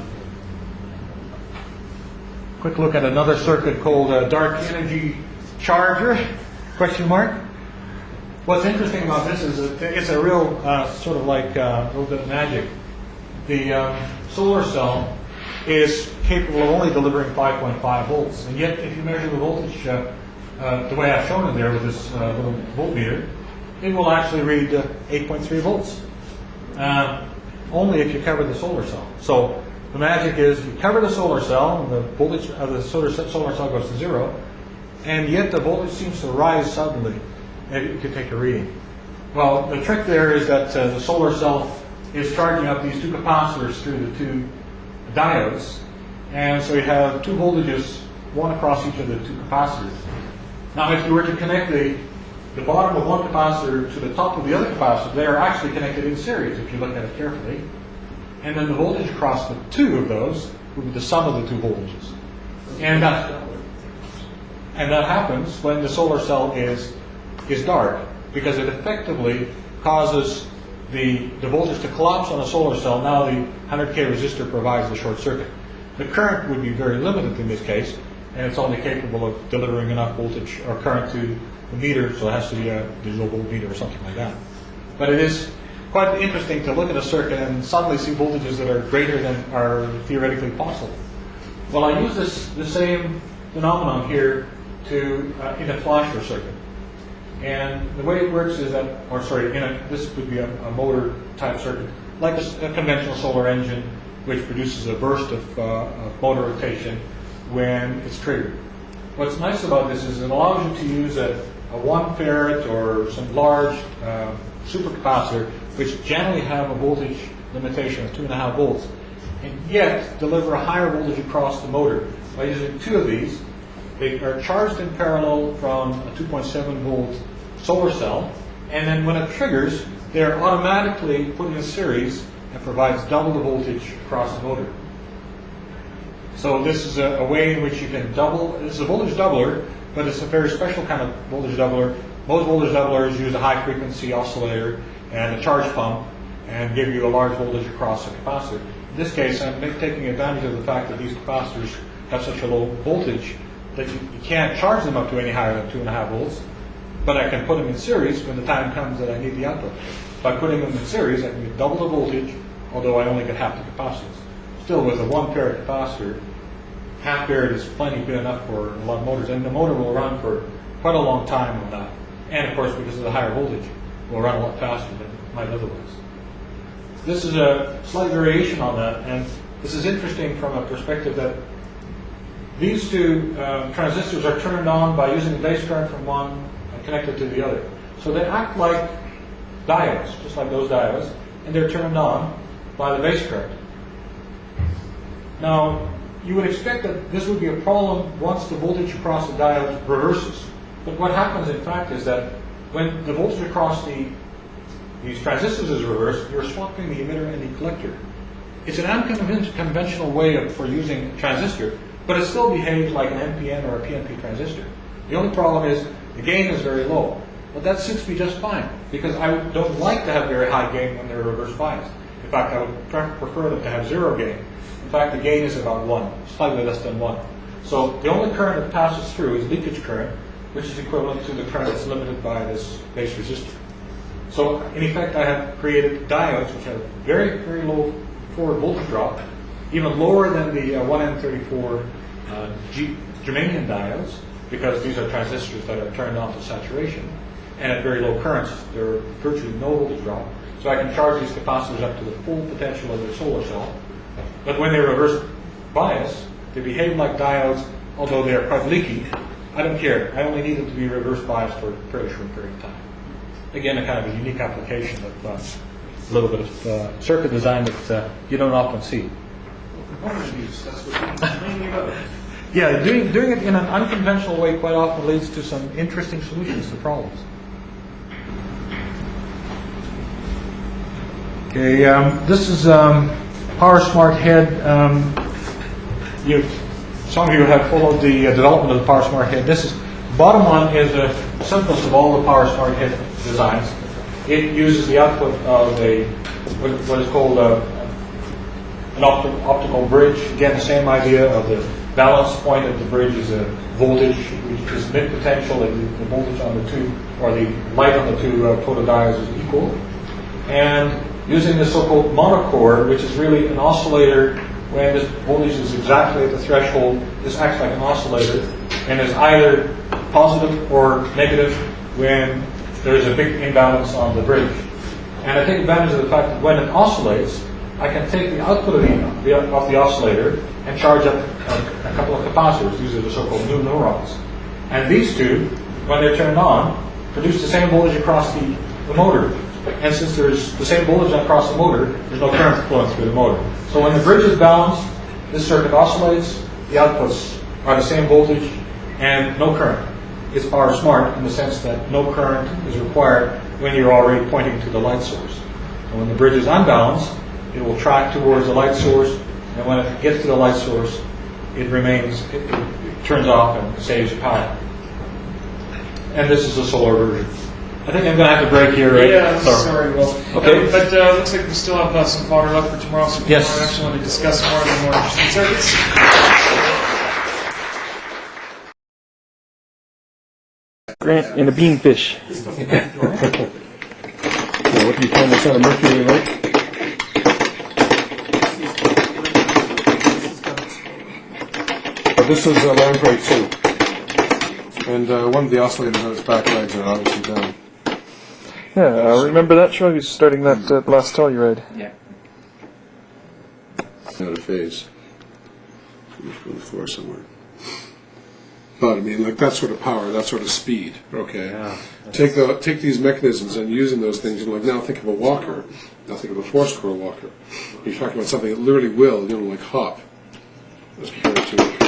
Speaker 9: quick look at another circuit called a dark energy charger, question mark. What's interesting about this is that it's a real sort of like a little bit of magic. The solar cell is capable of only delivering 5.5 volts, and yet if you measure the voltage the way I've shown it there with this little voltmeter, it will actually read 8.3 volts, only if you cover the solar cell. So the magic is you cover the solar cell, and the voltage of the solar cell goes to 0, and yet the voltage seems to rise suddenly, and you can take a reading. Well, the trick there is that the solar cell is charging up these two capacitors through the two diodes, and so you have two voltages, one across each of the two capacitors. Now, if you were to connect the bottom of one capacitor to the top of the other capacitor, they are actually connected in series, if you look at it carefully. And then the voltage across the two of those would be the sum of the two voltages. And that happens when the solar cell is dark, because it effectively causes the voltage to collapse on a solar cell. Now the 100K resistor provides the short circuit. The current would be very limited in this case, and it's only capable of delivering enough voltage or current to the meter, so it has to be a digital voltmeter or something like that. But it is quite interesting to look at a circuit and suddenly see voltages that are greater than are theoretically possible. Well, I use the same phenomenon here in a flasher circuit. And the way it works is that, this would be a motor type circuit, like a conventional solar engine, which produces a burst of motor rotation when it's triggered. What's nice about this is it allows you to use a 1 farad or some large supercapacitor, which generally have a voltage limitation of 2.5 volts, and yet deliver a higher voltage across the motor. By using two of these, they are charged in parallel from a 2.7 volt solar cell, and then when it triggers, they're automatically put in series and provides double the voltage across the motor. So this is a way in which you can this is a voltage doubler, but it's a very special kind of voltage doubler. Most voltage doublers use a high frequency oscillator and a charge pump and give you a large voltage across a capacitor. In this case, I'm taking advantage of the fact that these capacitors have such a low voltage that you can't charge them up to any higher than 2.5 volts, but I can put them in series when the time comes that I need the output. By putting them in series, I can get double the voltage, although I only get half the capacitance. Still, with a 1 farad capacitor, half farad is plenty good enough for a lot of motors, and the motor will run for quite a long time on that. And of course, because of the higher voltage, it will run a lot faster than it might otherwise. This is a slight variation on that, and this is interesting from a perspective that these two transistors are turned on by using the base current from one and connected to the other. So they act like diodes, just like those diodes, and they're turned on by the base current. Now, you would expect that this would be a problem once the voltage across the diode reverses. But what happens, in fact, is that when the voltage across these transistors is reversed, you're swapping the emitter and the collector. It's an unconventional way for using a transistor, but it still behaves like an NPN or a PNP transistor. The only problem is the gain is very low. But that suits me just fine, because I don't like to have very high gain when they're reverse biased. In fact, I would prefer them to have zero gain. In fact, the gain is about 1, slightly less than 1. So the only current that passes through is leakage current, which is equivalent to the current that's limited by this base resistor. So in effect, I have created diodes which have very, very low forward voltage drop, even lower than the 1N34 germanium diodes, because these are transistors that are turned on to saturation, and at very low currents, there are virtually no voltage drop. So I can charge these capacitors up to the full potential of their solar cell. But when they reverse bias, they behave like diodes, although they are quite leaky. I don't care. I only need them to be reverse biased for a very short period of time. Again, a kind of a unique application of a little bit of circuit design that you don't often see.
Speaker 7: That's what you're mainly about.
Speaker 9: Yeah, doing it in an unconventional way quite often leads to some interesting solutions to problems. Okay, this is Power Smart Head. Some of you have followed the development of the Power Smart Head. This is bottom one is the simplest of all the Power Smart Head designs. It uses the output of what is called an optical bridge. Again, the same idea of the balance point of the bridge is a voltage, which is mid potential, and the voltage on the two, or the light on the two photodiodes is equal. And using the so-called monochord, which is really an oscillator when this voltage is exactly at the threshold, this acts like an oscillator and is either positive or negative when there is a big imbalance on the bridge. And I take advantage of the fact that when it oscillates, I can take the output of the oscillator and charge up a couple of capacitors. These are the so-called new neurons. And these two, when they're turned on, produce the same voltage across the motor. And since there's the same voltage across the motor, there's no current flowing through the motor. So when the bridge is balanced, this circuit oscillates, the outputs are the same voltage, and no current. It's power smart in the sense that no current is required when you're already pointing to the light source. And when the bridge is unbalanced, it will track towards the light source, and when it gets to the light source, it turns off and saves power. And this is a solar version. I think I'm going to have to break here, right?
Speaker 7: Yeah, sorry, Will.
Speaker 9: Okay.
Speaker 7: But looks like we still have some fodder left for tomorrow, so
Speaker 9: yes.
Speaker 7: I actually want to discuss more of the more interesting circuits.
Speaker 11: Grant and a beanfish.
Speaker 1: What do you find inside of mercury and light? This is a lamprey too. And one of the oscillators on its back legs are obviously down.
Speaker 11: Yeah, remember that show? He was starting that last Telluride.
Speaker 7: Yeah.
Speaker 1: Out of phase. On the floor somewhere. But I mean, like that sort of power, that sort of speed. Okay. Yeah, take these mechanisms and using those things. And like now, think of a walker. Now think of a four-square walker. You're talking about something that literally will, like hop. Let's compare it to.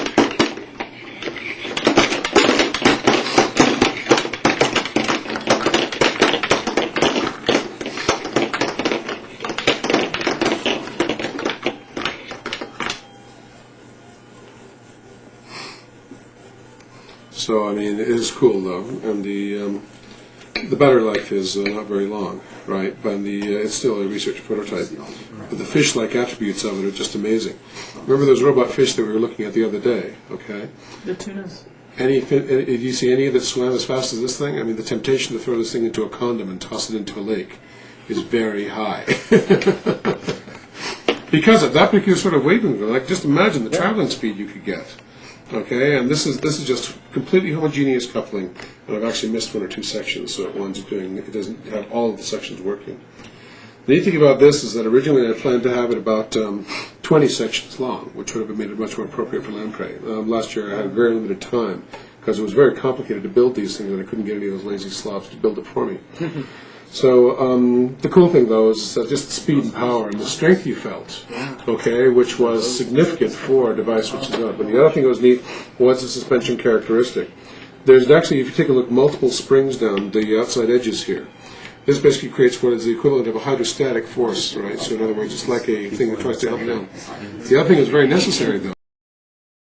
Speaker 1: So I mean, it is cool though, and the battery life is not very long, right? But it's still a research prototype. But the fish-like attributes of it are just amazing. Remember those robot fish that we were looking at the other day? Okay.
Speaker 11: The tunas.
Speaker 1: Did you see any that swam as fast as this thing? I mean, the temptation to throw this thing into a condom and toss it into a lake is very high. Because of that particular sort of wavelength, like just imagine the traveling speed you could get. Okay, and this is just completely homogeneous coupling, and I've actually missed one or two sections, so it doesn't have all of the sections working. The neat thing about this is that originally I planned to have it about 20 sections long, which would have made it much more appropriate for lamprey. Last year I had very limited time because it was very complicated to build these things, and I couldn't get any of those lazy slobs to build it for me. So the cool thing, though, is just the speed and power and the strength you felt, okay, which was significant for a device which is not. But the other thing that was neat was the suspension characteristic. There's actually, if you take a look, multiple springs down the outside edges here. This basically creates what is the equivalent of a hydrostatic force, right? So in other words, it's like a thing that tries to help down. The other thing that's very necessary, though,